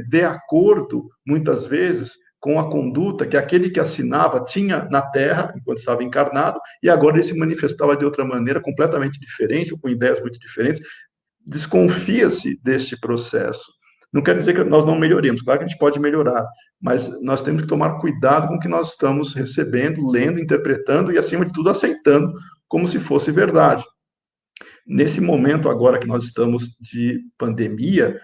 de acordo, muitas vezes, com a conduta que aquele que assinava tinha na Terra, enquanto estava encarnado, e agora ele se manifestava de outra maneira, completamente diferente, ou com ideias muito diferentes. Desconfia-se deste processo. Não quer dizer que nós não melhoremos, claro que a gente pode melhorar, mas nós temos que tomar cuidado com o que nós estamos recebendo, lendo, interpretando e, acima de tudo, aceitando como se fosse verdade. Nesse momento agora que nós estamos de pandemia,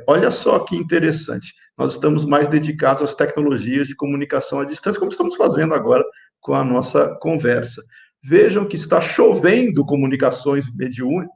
olha só que interessante, nós estamos mais dedicados às tecnologias de comunicação à distância, como estamos fazendo agora com a nossa conversa. Vejam que está chovendo comunicações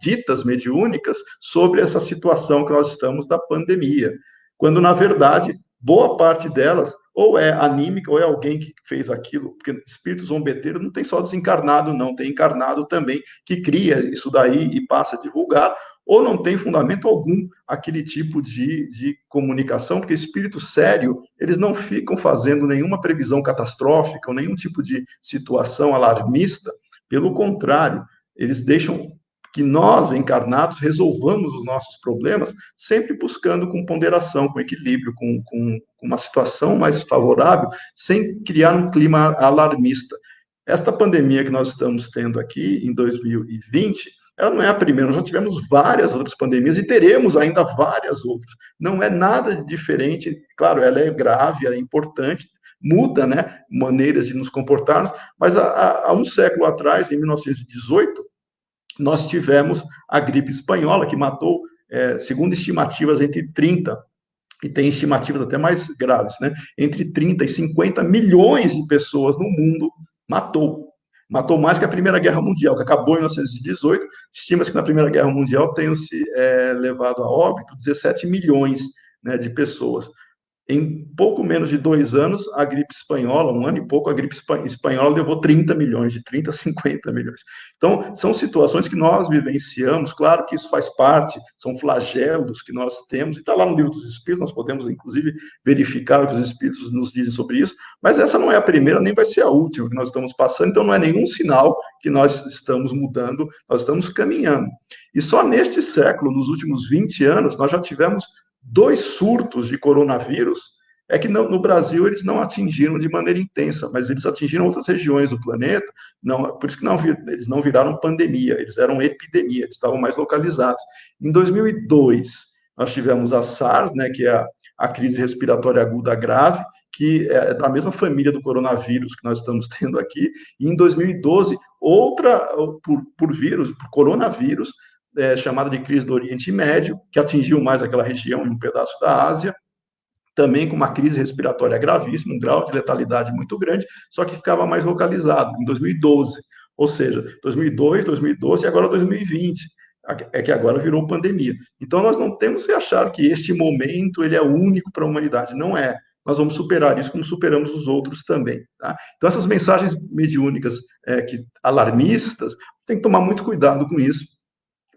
ditas mediúnicas sobre essa situação que nós estamos da pandemia, quando, na verdade, boa parte delas ou é anímica, ou é alguém que fez aquilo, porque espírito zombeteiro não tem só desencarnado, não, tem encarnado também, que cria isso daí e passa a divulgar, ou não tem fundamento algum aquele tipo de comunicação, porque espírito sério, eles não ficam fazendo nenhuma previsão catastrófica, ou nenhum tipo de situação alarmista, pelo contrário, eles deixam que nós, encarnados, resolvamos os nossos problemas, sempre buscando com ponderação, com equilíbrio, com uma situação mais favorável, sem criar um clima alarmista. Esta pandemia que nós estamos tendo aqui, em 2020, ela não é a primeira, nós já tivemos várias outras pandemias e teremos ainda várias outras. Não é nada diferente, claro, ela é grave, ela é importante, muda, né, maneiras de nos comportarmos, mas há um século atrás, em 1918, nós tivemos a gripe espanhola, que matou, segundo estimativas, entre 30, e tem estimativas até mais graves, né? Entre 30 e 50 milhões de pessoas no mundo matou. Matou mais que a Primeira Guerra Mundial, que acabou em 1918. Estima-se que na Primeira Guerra Mundial tenham-se levado a óbito 17 milhões, né, de pessoas. Em pouco menos de 2 anos, a gripe espanhola, 1 ano e pouco, a gripe espanhola levou 30 milhões, de 30 a 50 milhões. Então, são situações que nós vivenciamos, claro que isso faz parte, são flagelos que nós temos, e está lá no Livro dos Espíritos, nós podemos, inclusive, verificar o que os Espíritos nos dizem sobre isso, mas essa não é a primeira, nem vai ser a última que nós estamos passando, então não é nenhum sinal que nós estamos mudando, nós estamos caminhando. E só neste século, nos últimos 20 anos, nós já tivemos 2 surtos de coronavírus, que no Brasil eles não atingiram de maneira intensa, mas eles atingiram outras regiões do planeta, por isso que eles não viraram pandemia, eles eram epidemia, eles estavam mais localizados. Em 2002, nós tivemos a SARS, né, que é a crise respiratória aguda grave, que é da mesma família do coronavírus que nós estamos tendo aqui, e em 2012, outra por coronavírus, chamada de crise do Oriente Médio, que atingiu mais aquela região e um pedaço da Ásia, também com uma crise respiratória gravíssima, um grau de letalidade muito grande, só que ficava mais localizado, em 2012. Ou seja, 2002, 2012 e agora 2020. É que agora virou pandemia. Então, nós não temos que achar que este momento ele é único para a humanidade. Não é. nós vamos superar isso como superamos os outros também. Tá? Então, essas mensagens mediúnicas alarmistas, tem que tomar muito cuidado com isso,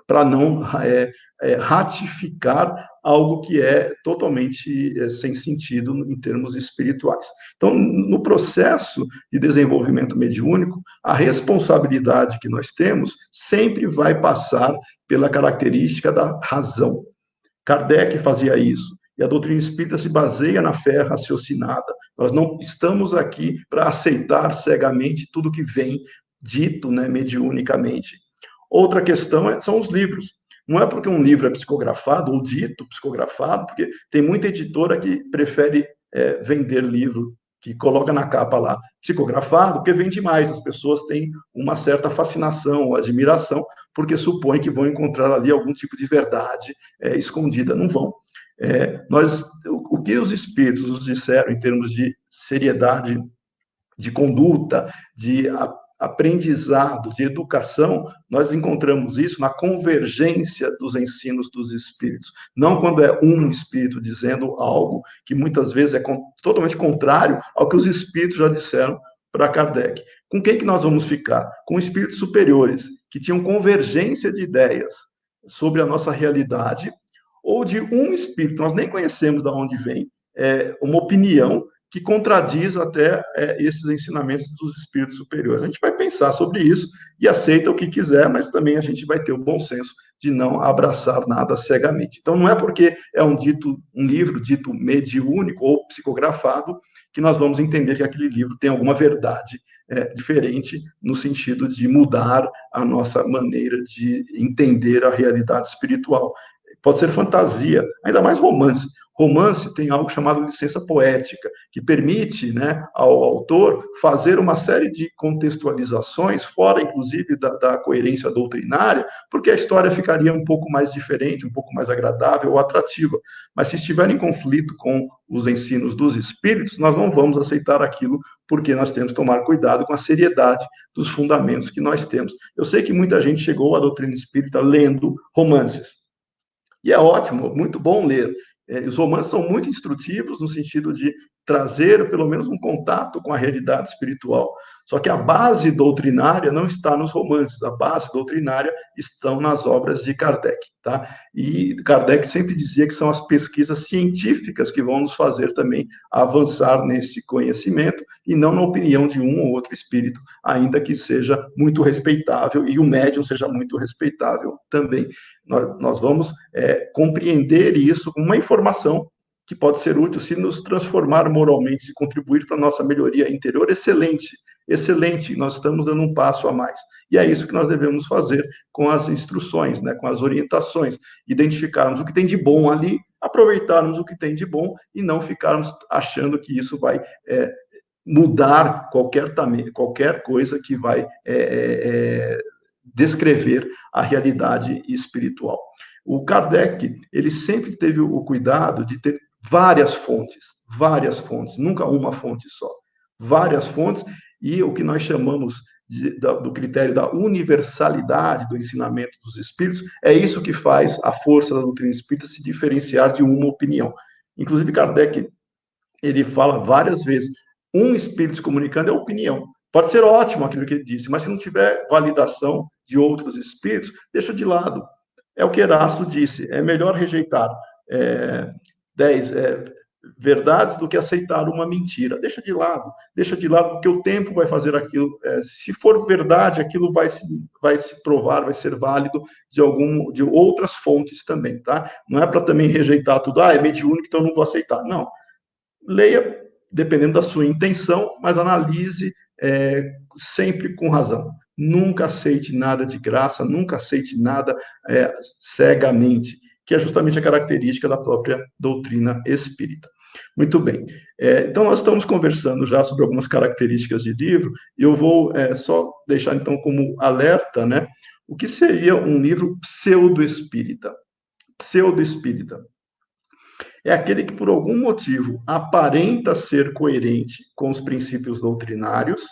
para não ratificar algo que é totalmente sem sentido em termos espirituais. Então, no processo de desenvolvimento mediúnico, a responsabilidade que nós temos sempre vai passar pela característica da razão. Kardec fazia isso. E a doutrina espírita se baseia na fé raciocinada. Nós não estamos aqui para aceitar cegamente tudo que vem dito, né, mediunicamente. Outra questão são os livros. Não é porque um livro é psicografado ou dito psicografado, porque tem muita editora que prefere vender livro, que coloca na capa lá psicografado, porque vende mais. As pessoas têm uma certa fascinação ou admiração, porque supõem que vão encontrar ali algum tipo de verdade escondida. Não vão. O que os espíritos nos disseram em termos de seriedade de conduta, de aprendizado, de educação, nós encontramos isso na convergência dos ensinos dos espíritos. Não quando é um espírito dizendo algo que muitas vezes é totalmente contrário ao que os espíritos já disseram para Kardec. Com quem que nós vamos ficar? Com espíritos superiores, que tinham convergência de ideias sobre a nossa realidade, ou de um espírito, nós nem conhecemos de onde vem, uma opinião que contradiz até esses ensinamentos dos espíritos superiores. A gente vai pensar sobre isso e aceita o que quiser, mas também a gente vai ter o bom senso de não abraçar nada cegamente. Então, não é porque é um livro dito mediúnico ou psicografado que nós vamos entender que aquele livro tem alguma verdade diferente no sentido de mudar a nossa maneira de entender a realidade espiritual. Pode ser fantasia, ainda mais romance. Romance tem algo chamado licença poética, que permite, né, ao autor fazer uma série de contextualizações, fora, inclusive, da coerência doutrinária, porque a história ficaria um pouco mais diferente, um pouco mais agradável ou atrativa. Mas se estiver em conflito com os ensinos dos espíritos, nós não vamos aceitar aquilo, porque nós temos que tomar cuidado com a seriedade dos fundamentos que nós temos. Eu sei que muita gente chegou à doutrina espírita lendo romances. E é ótimo, muito bom ler. Os romances são muito instrutivos no sentido de trazer, pelo menos, um contato com a realidade espiritual. Só que a base doutrinária não está nos romances, a base doutrinária estão nas obras de Kardec. Tá? E Kardec sempre dizia que são as pesquisas científicas que vão nos fazer também avançar nesse conhecimento e não na opinião de um ou outro espírito, ainda que seja muito respeitável e o médium seja muito respeitável também. Nós vamos compreender isso como uma informação que pode ser útil se nos transformar moralmente e contribuir para a nossa melhoria interior, excelente, excelente, nós estamos dando um passo a mais. E é isso que nós devemos fazer com as instruções, né, com as orientações, identificarmos o que tem de bom ali, aproveitarmos o que tem de bom e não ficarmos achando que isso vai mudar qualquer coisa que vai descrever a realidade espiritual. O Kardec, ele sempre teve o cuidado de ter várias fontes, nunca uma fonte só, várias fontes, e o que nós chamamos do critério da universalidade do ensinamento dos espíritos, é isso que faz a força da doutrina espírita se diferenciar de uma opinião. Inclusive, Kardec, ele fala várias vezes, um espírito se comunicando é opinião. Pode ser ótimo aquilo que ele disse, mas se não tiver validação de outros espíritos, deixa de lado. É o que Erasto disse, é melhor rejeitar 10 verdades do que aceitar uma mentira. Deixa de lado, porque o tempo vai fazer aquilo. Se for verdade, aquilo vai se provar, vai ser válido de outras fontes também, tá? Não é para também rejeitar tudo, é mediúnico, então não vou aceitar. Não. Leia, dependendo da sua intenção, mas analise sempre com razão. Nunca aceite nada de graça, nunca aceite nada cegamente, que é justamente a característica da própria doutrina espírita. Muito bem. Então, nós estamos conversando já sobre algumas características de livro, e eu vou só deixar, então, como alerta, né, o que seria um livro pseudo-espírita. Pseudo-espírita é aquele que, por algum motivo, aparenta ser coerente com os princípios doutrinários,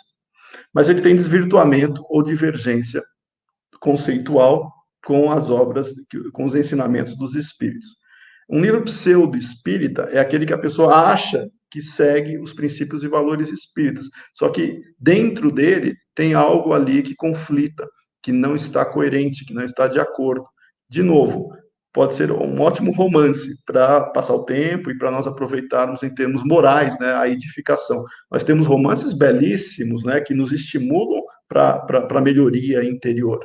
mas ele tem desvirtuamento ou divergência conceitual com as obras, com os ensinamentos dos espíritos. Um livro pseudo-espírita é aquele que a pessoa acha que segue os princípios e valores espíritas. Só que dentro dele tem algo ali que conflita, que não está coerente, que não está de acordo. De novo, pode ser um ótimo romance para passar o tempo e para nós aproveitarmos em termos morais, né, a edificação. Nós temos romances belíssimos, né, que nos estimulam para a melhoria interior.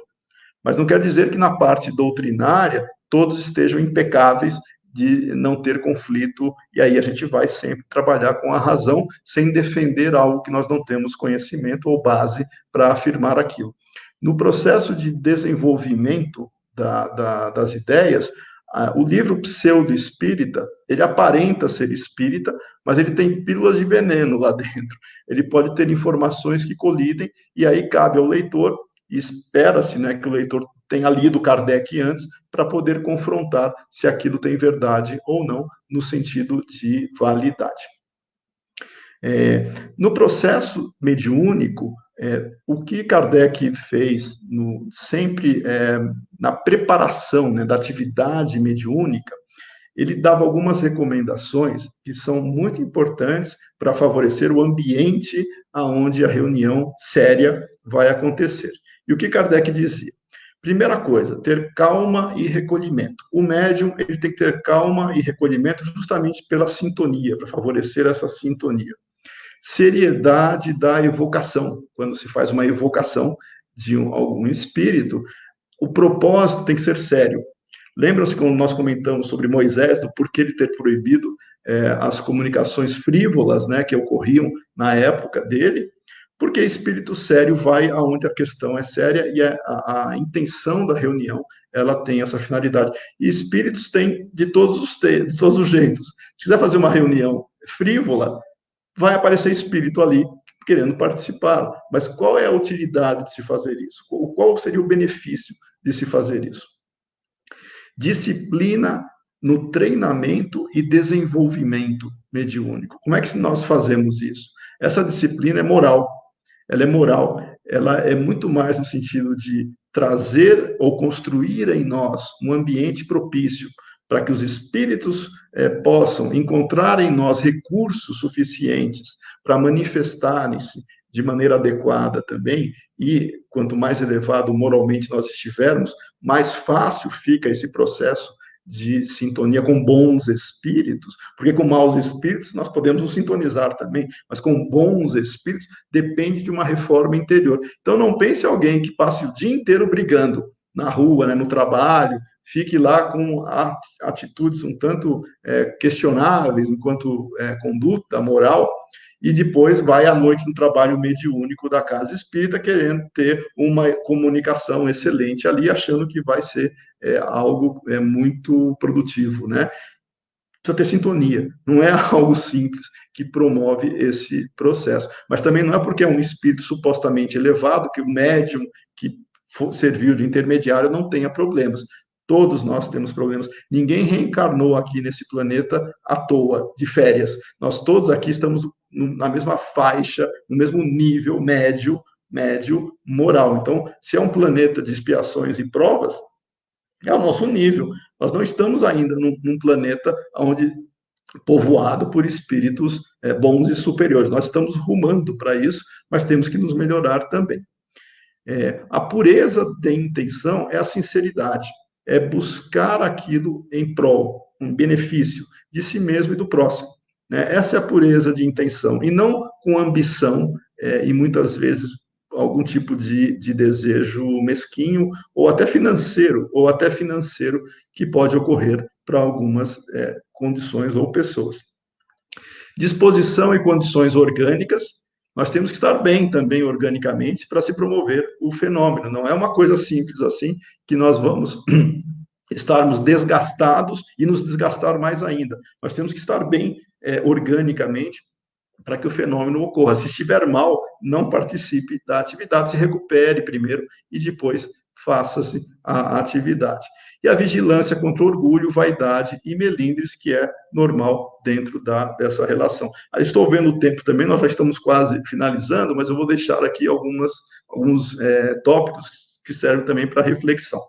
Mas não quer dizer que na parte doutrinária todos estejam impecáveis de não ter conflito, e aí a gente vai sempre trabalhar com a razão, sem defender algo que nós não temos conhecimento ou base para afirmar aquilo. No processo de desenvolvimento das ideias, o livro pseudo-espírita, ele aparenta ser espírita, mas ele tem pílulas de veneno lá dentro. Ele pode ter informações que colidem, e aí cabe ao leitor, e espera-se, né, que o leitor tenha lido Kardec antes, para poder confrontar se aquilo tem verdade ou não, no sentido de validade. No processo mediúnico, o que Kardec fez sempre na preparação, né, da atividade mediúnica, ele dava algumas recomendações que são muito importantes para favorecer o ambiente aonde a reunião séria vai acontecer. E o que Kardec dizia? Primeira coisa, ter calma e recolhimento. O médium, ele tem que ter calma e recolhimento justamente pela sintonia, para favorecer essa sintonia. Seriedade da evocação. Quando se faz uma evocação de algum espírito, o propósito tem que ser sério. Lembram-se quando nós comentamos sobre Moisés, do porquê ele ter proibido as comunicações frívolas, né, que ocorriam na época dele? Porque espírito sério vai aonde a questão é séria e a intenção da reunião, ela tem essa finalidade. E espíritos têm de todos os jeitos. Se quiser fazer uma reunião frívola, vai aparecer espírito ali querendo participar. Mas qual é a utilidade de se fazer isso? Qual seria o benefício de se fazer isso? Disciplina no treinamento e desenvolvimento mediúnico. Como é que nós fazemos isso? Essa disciplina é moral. Ela é moral, ela é muito mais no sentido de trazer ou construir em nós um ambiente propício para que os espíritos possam encontrar em nós recursos suficientes para manifestarem-se de maneira adequada também, e quanto mais elevado moralmente nós estivermos, mais fácil fica esse processo de sintonia com bons espíritos, porque com maus espíritos nós podemos nos sintonizar também, mas com bons espíritos depende de uma reforma interior. Então não pense alguém que passe o dia inteiro brigando na rua, né, no trabalho, fique lá com atitudes um tanto questionáveis enquanto conduta moral, e depois vai à noite no trabalho mediúnico da casa espírita, querendo ter uma comunicação excelente ali, achando que vai ser algo muito produtivo, né? Precisa ter sintonia, não é algo simples que promove esse processo. Mas também não é porque é um espírito supostamente elevado que o médium que serviu de intermediário não tenha problemas. Todos nós temos problemas. Ninguém reencarnou aqui nesse planeta à toa, de férias. Nós todos aqui estamos na mesma faixa, no mesmo nível médio moral. Então, se é um planeta de expiações e provas, é o nosso nível. Nós não estamos ainda num planeta onde povoado por espíritos bons e superiores. Nós estamos rumando para isso, mas temos que nos melhorar também. A pureza de intenção é a sinceridade, é buscar aquilo em prol, um benefício de si mesmo e do próximo. Né? Essa é a pureza de intenção, e não com ambição e muitas vezes algum tipo de desejo mesquinho ou até financeiro que pode ocorrer para algumas condições ou pessoas. Disposição e condições orgânicas, nós temos que estar bem também organicamente para se promover o fenômeno. Não é uma coisa simples assim que nós vamos estarmos desgastados e nos desgastar mais ainda. Nós temos que estar bem organicamente para que o fenômeno ocorra. Se estiver mal, não participe da atividade, se recupere primeiro e depois faça-se a atividade. E a vigilância contra o orgulho, vaidade e melindres, que é normal dentro dessa relação. Aí estou vendo o tempo também, nós já estamos quase finalizando, mas eu vou deixar aqui alguns tópicos que servem também para reflexão.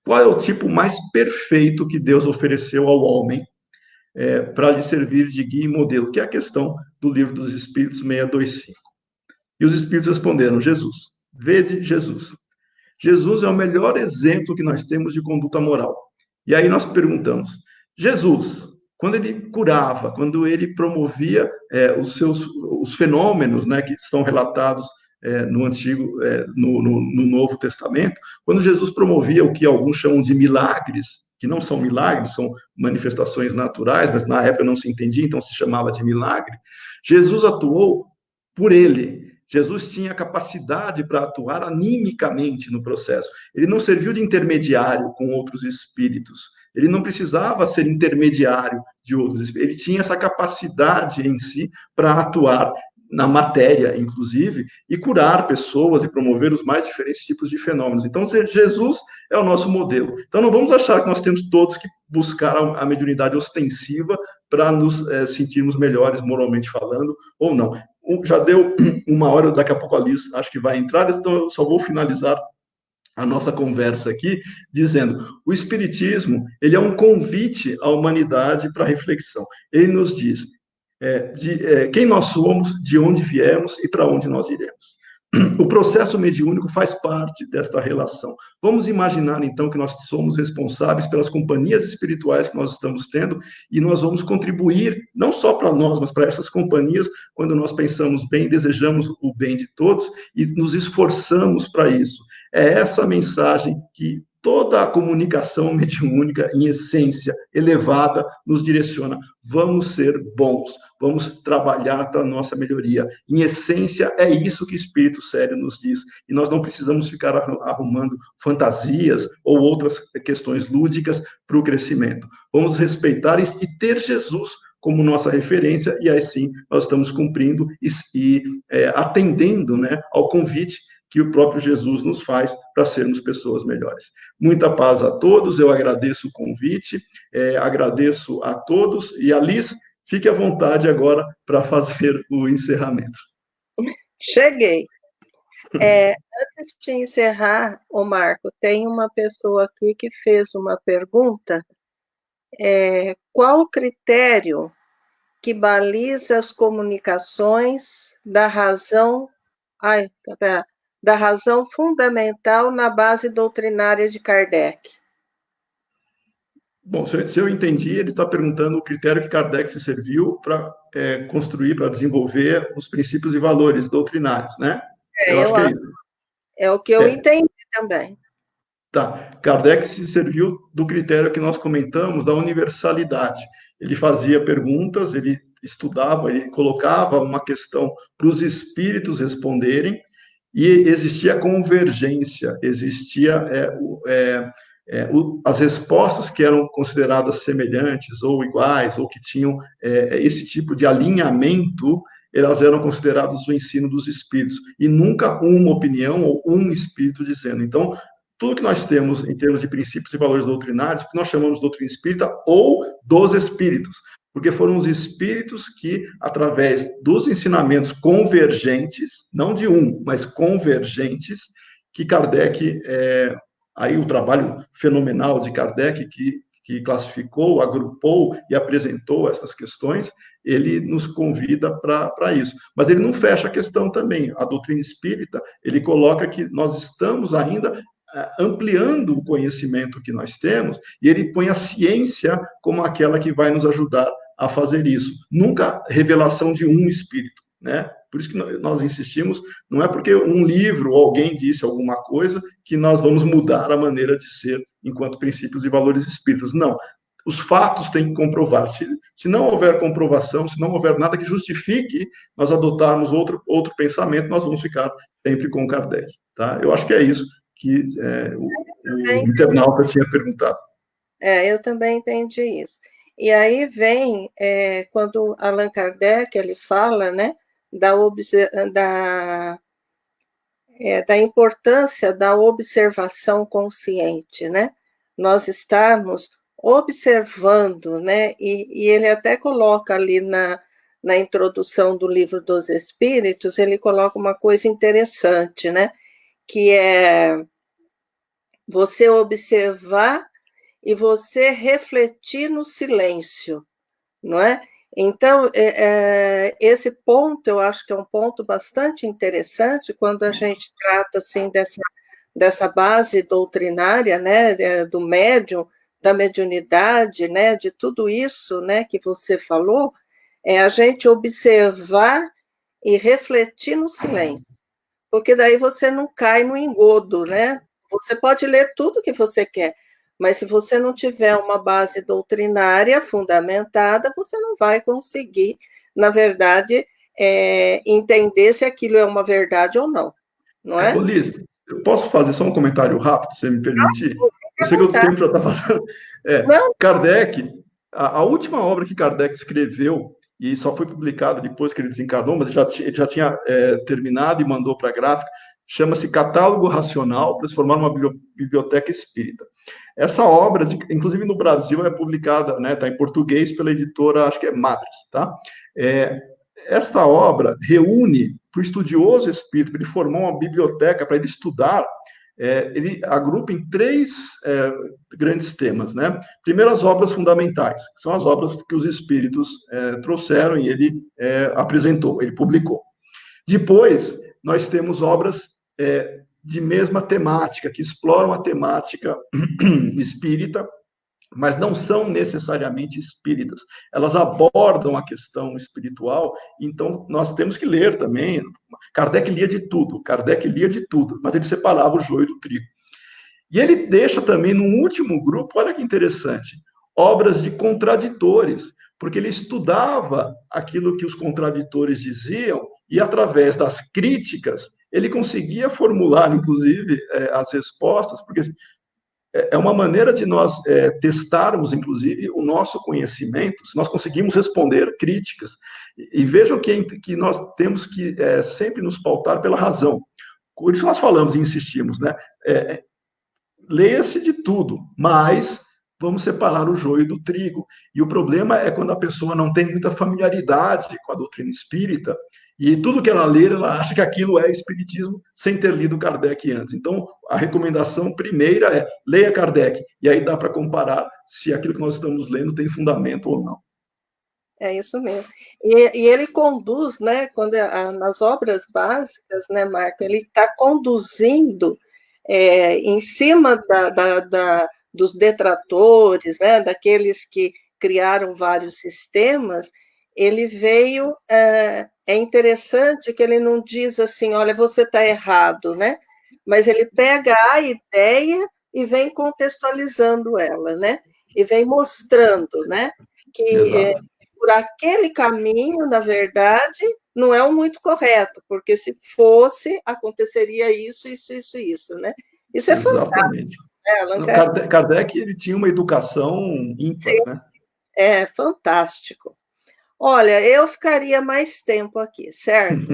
Qual é o tipo mais perfeito que Deus ofereceu ao homem? para lhe servir de guia e modelo, que é a questão do Livro dos Espíritos 625. E os Espíritos responderam: Jesus, vede Jesus. Jesus é o melhor exemplo que nós temos de conduta moral. E aí nós perguntamos: Jesus, quando ele curava, quando ele promovia os fenômenos, né, que estão relatados no Antigo, no Novo Testamento, quando Jesus promovia o que alguns chamam de milagres, que não são milagres, são manifestações naturais, mas na época não se entendia, então se chamava de milagre. Jesus atuou por ele. Jesus tinha capacidade para atuar animicamente no processo. Ele não serviu de intermediário com outros espíritos. Ele não precisava ser intermediário de outros espíritos. Ele tinha essa capacidade em si para atuar na matéria, inclusive, e curar pessoas e promover os mais diferentes tipos de fenômenos. Então, Jesus é o nosso modelo. Então, não vamos achar que nós temos todos que buscar a mediunidade ostensiva para nos sentirmos melhores moralmente falando, ou não. Já deu 1 hora, daqui a pouco a Liz acho que vai entrar, então eu só vou finalizar a nossa conversa aqui dizendo: o Espiritismo, ele é um convite à humanidade para reflexão. Ele nos diz quem nós somos, de onde viemos e para onde nós iremos. O processo mediúnico faz parte desta relação. Vamos imaginar, então, que nós somos responsáveis pelas companhias espirituais que nós estamos tendo e nós vamos contribuir, não só para nós, mas para essas companhias, quando nós pensamos bem, desejamos o bem de todos e nos esforçamos para isso. É essa mensagem que toda a comunicação mediúnica, em essência, elevada, nos direciona. Vamos ser bons, vamos trabalhar para a nossa melhoria. Em essência, é isso que o Espírito Sério nos diz. E nós não precisamos ficar arrumando fantasias ou outras questões lúdicas para o crescimento. Vamos respeitar e ter Jesus como nossa referência, e assim nós estamos cumprindo e atendendo, né, ao convite que o próprio Jesus nos faz para sermos pessoas melhores. Muita paz a todos, eu agradeço o convite, agradeço a todos, e a Liz, fique à vontade agora para fazer o encerramento. Cheguei. Antes de encerrar, ô Marco, tem uma pessoa aqui que fez uma pergunta. Qual o critério que baliza as comunicações da razão fundamental na base doutrinária de Kardec? Bom, se eu entendi, ele está perguntando o critério que Kardec se serviu para construir, para desenvolver os princípios e valores doutrinários, né? Eu acho que é isso. É o que eu entendi também. Tá. Kardec se serviu do critério que nós comentamos, da universalidade. Ele fazia perguntas, ele estudava, ele colocava uma questão para os espíritos responderem, e existia convergência, existia as respostas que eram consideradas semelhantes ou iguais, ou que tinham esse tipo de alinhamento, elas eram consideradas o ensino dos espíritos, e nunca uma opinião ou um espírito dizendo. Então, tudo que nós temos em termos de princípios e valores doutrinários, que nós chamamos de doutrina espírita ou dos espíritos, porque foram os espíritos que, através dos ensinamentos convergentes, não de um, mas convergentes, que Kardec, aí o trabalho fenomenal de Kardec, que classificou, agrupou e apresentou essas questões, ele nos convida para isso. Mas ele não fecha a questão também. A doutrina espírita, ele coloca que nós estamos ainda ampliando o conhecimento que nós temos, e ele põe a ciência como aquela que vai nos ajudar a fazer isso. Nunca revelação de um espírito, né? Por isso que nós insistimos, não é porque um livro ou alguém disse alguma coisa que nós vamos mudar a maneira de ser enquanto princípios e valores espíritas. Não. Os fatos têm que comprovar. Se não houver comprovação, se não houver nada que justifique nós adotarmos outro pensamento, nós vamos ficar sempre com Kardec. Tá? Eu acho que é isso que o internauta tinha perguntado. Eu também entendi isso. E aí vem, quando Allan Kardec ele fala, né, da importância da observação consciente, né? Nós estarmos observando, né? E ele até coloca ali na introdução do Livro dos Espíritos, ele coloca uma coisa interessante, né? Que é você observar e você refletir no silêncio, não é? Então, esse ponto, eu acho que é um ponto bastante interessante quando a gente trata, assim, dessa base doutrinária, né, do médium, da mediunidade, né, de tudo isso, né, que você falou, é a gente observar e refletir no silêncio, porque daí você não cai no engodo, né? Você pode ler tudo que você quer, mas se você não tiver uma base doutrinária fundamentada, você não vai conseguir, na verdade, entender se aquilo é uma verdade ou não, não é? Ô, Liz, eu posso fazer só um comentário rápido, se você me permitir? Fique Eu à sei que o vontade. tempo já está passando. Não, Kardec, a última obra que Kardec escreveu, e só foi publicada depois que ele desencarnou, mas ele já tinha terminado e mandou para a gráfica, chama-se Catálogo Racional para se formar uma biblioteca espírita. Essa obra, inclusive no Brasil, é publicada, né, está em português pela editora, acho que é Madres, tá? É, esta obra reúne para o estudioso espírita, ele formou uma biblioteca para ele estudar, ele agrupa em três grandes temas, né? Primeiro, as obras fundamentais, que são as obras que os espíritos trouxeram e ele apresentou, ele publicou. Depois, nós temos obras de mesma temática, que exploram a temática espírita, mas não são necessariamente espíritas. Elas abordam a questão espiritual, então nós temos que ler também. Kardec lia de tudo, mas ele separava o joio do trigo. E ele deixa também no último grupo, olha que interessante, obras de contraditores, porque ele estudava aquilo que os contraditores diziam e através das críticas ele conseguia formular, inclusive, as respostas, porque é uma maneira de nós testarmos, inclusive, o nosso conhecimento, se nós conseguimos responder críticas. E vejam que nós temos que sempre nos pautar pela razão. Por isso nós falamos e insistimos, né? Leia-se de tudo, mas vamos separar o joio do trigo. E o problema é quando a pessoa não tem muita familiaridade com a doutrina espírita, e tudo que ela lê, ela acha que aquilo é espiritismo sem ter lido Kardec antes. Então, a recomendação primeira é leia Kardec, e aí dá para comparar se aquilo que nós estamos lendo tem fundamento ou não. é isso mesmo. E ele conduz, né, nas obras básicas, né, Marco, ele está conduzindo em cima dos detratores, né, daqueles que criaram vários sistemas, ele veio. É interessante que ele não diz assim, olha, você está errado, né? Mas ele pega a ideia e vem contextualizando ela, né? E vem mostrando, né? Que Exato. por aquele caminho, na verdade, não é o muito correto, porque se fosse, aconteceria isso, isso, isso, isso, né? Isso é fantástico, Exatamente. né, Allan Não, Kardec? Kardec ele tinha uma educação ímpar, né? É fantástico. Olha, eu ficaria mais tempo aqui, certo?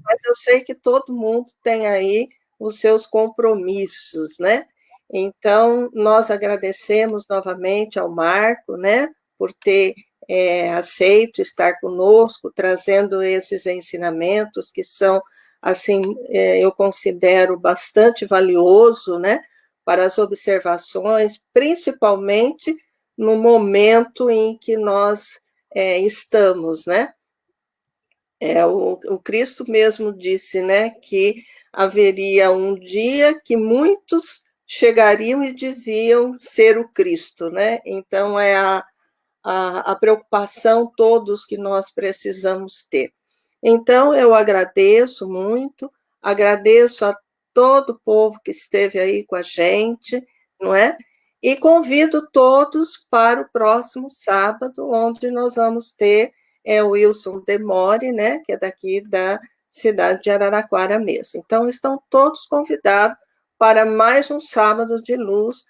Mas eu sei que todo mundo tem aí os seus compromissos, né? Então, nós agradecemos novamente ao Marco, né, por ter aceito estar conosco, trazendo esses ensinamentos que são, assim, eu considero bastante valioso, né, para as observações, principalmente no momento em que nós estamos, né? O Cristo mesmo disse, né, que haveria um dia que muitos chegariam e diziam ser o Cristo, né? Então é a preocupação todos que nós precisamos ter. Então eu agradeço muito, agradeço a todo o povo que esteve aí com a gente, não é? E convido todos para o próximo sábado, onde nós vamos ter o Wilson Demore, né, que é daqui da cidade de Araraquara mesmo. Então, estão todos convidados para mais um sábado de luz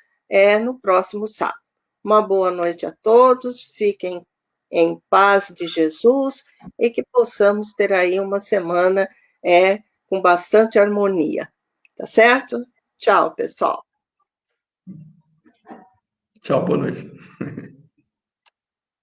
no próximo sábado. Uma boa noite a todos, fiquem em paz de Jesus e que possamos ter aí uma semana com bastante harmonia. Tá certo? Tchau, pessoal. Tchau, boa noite.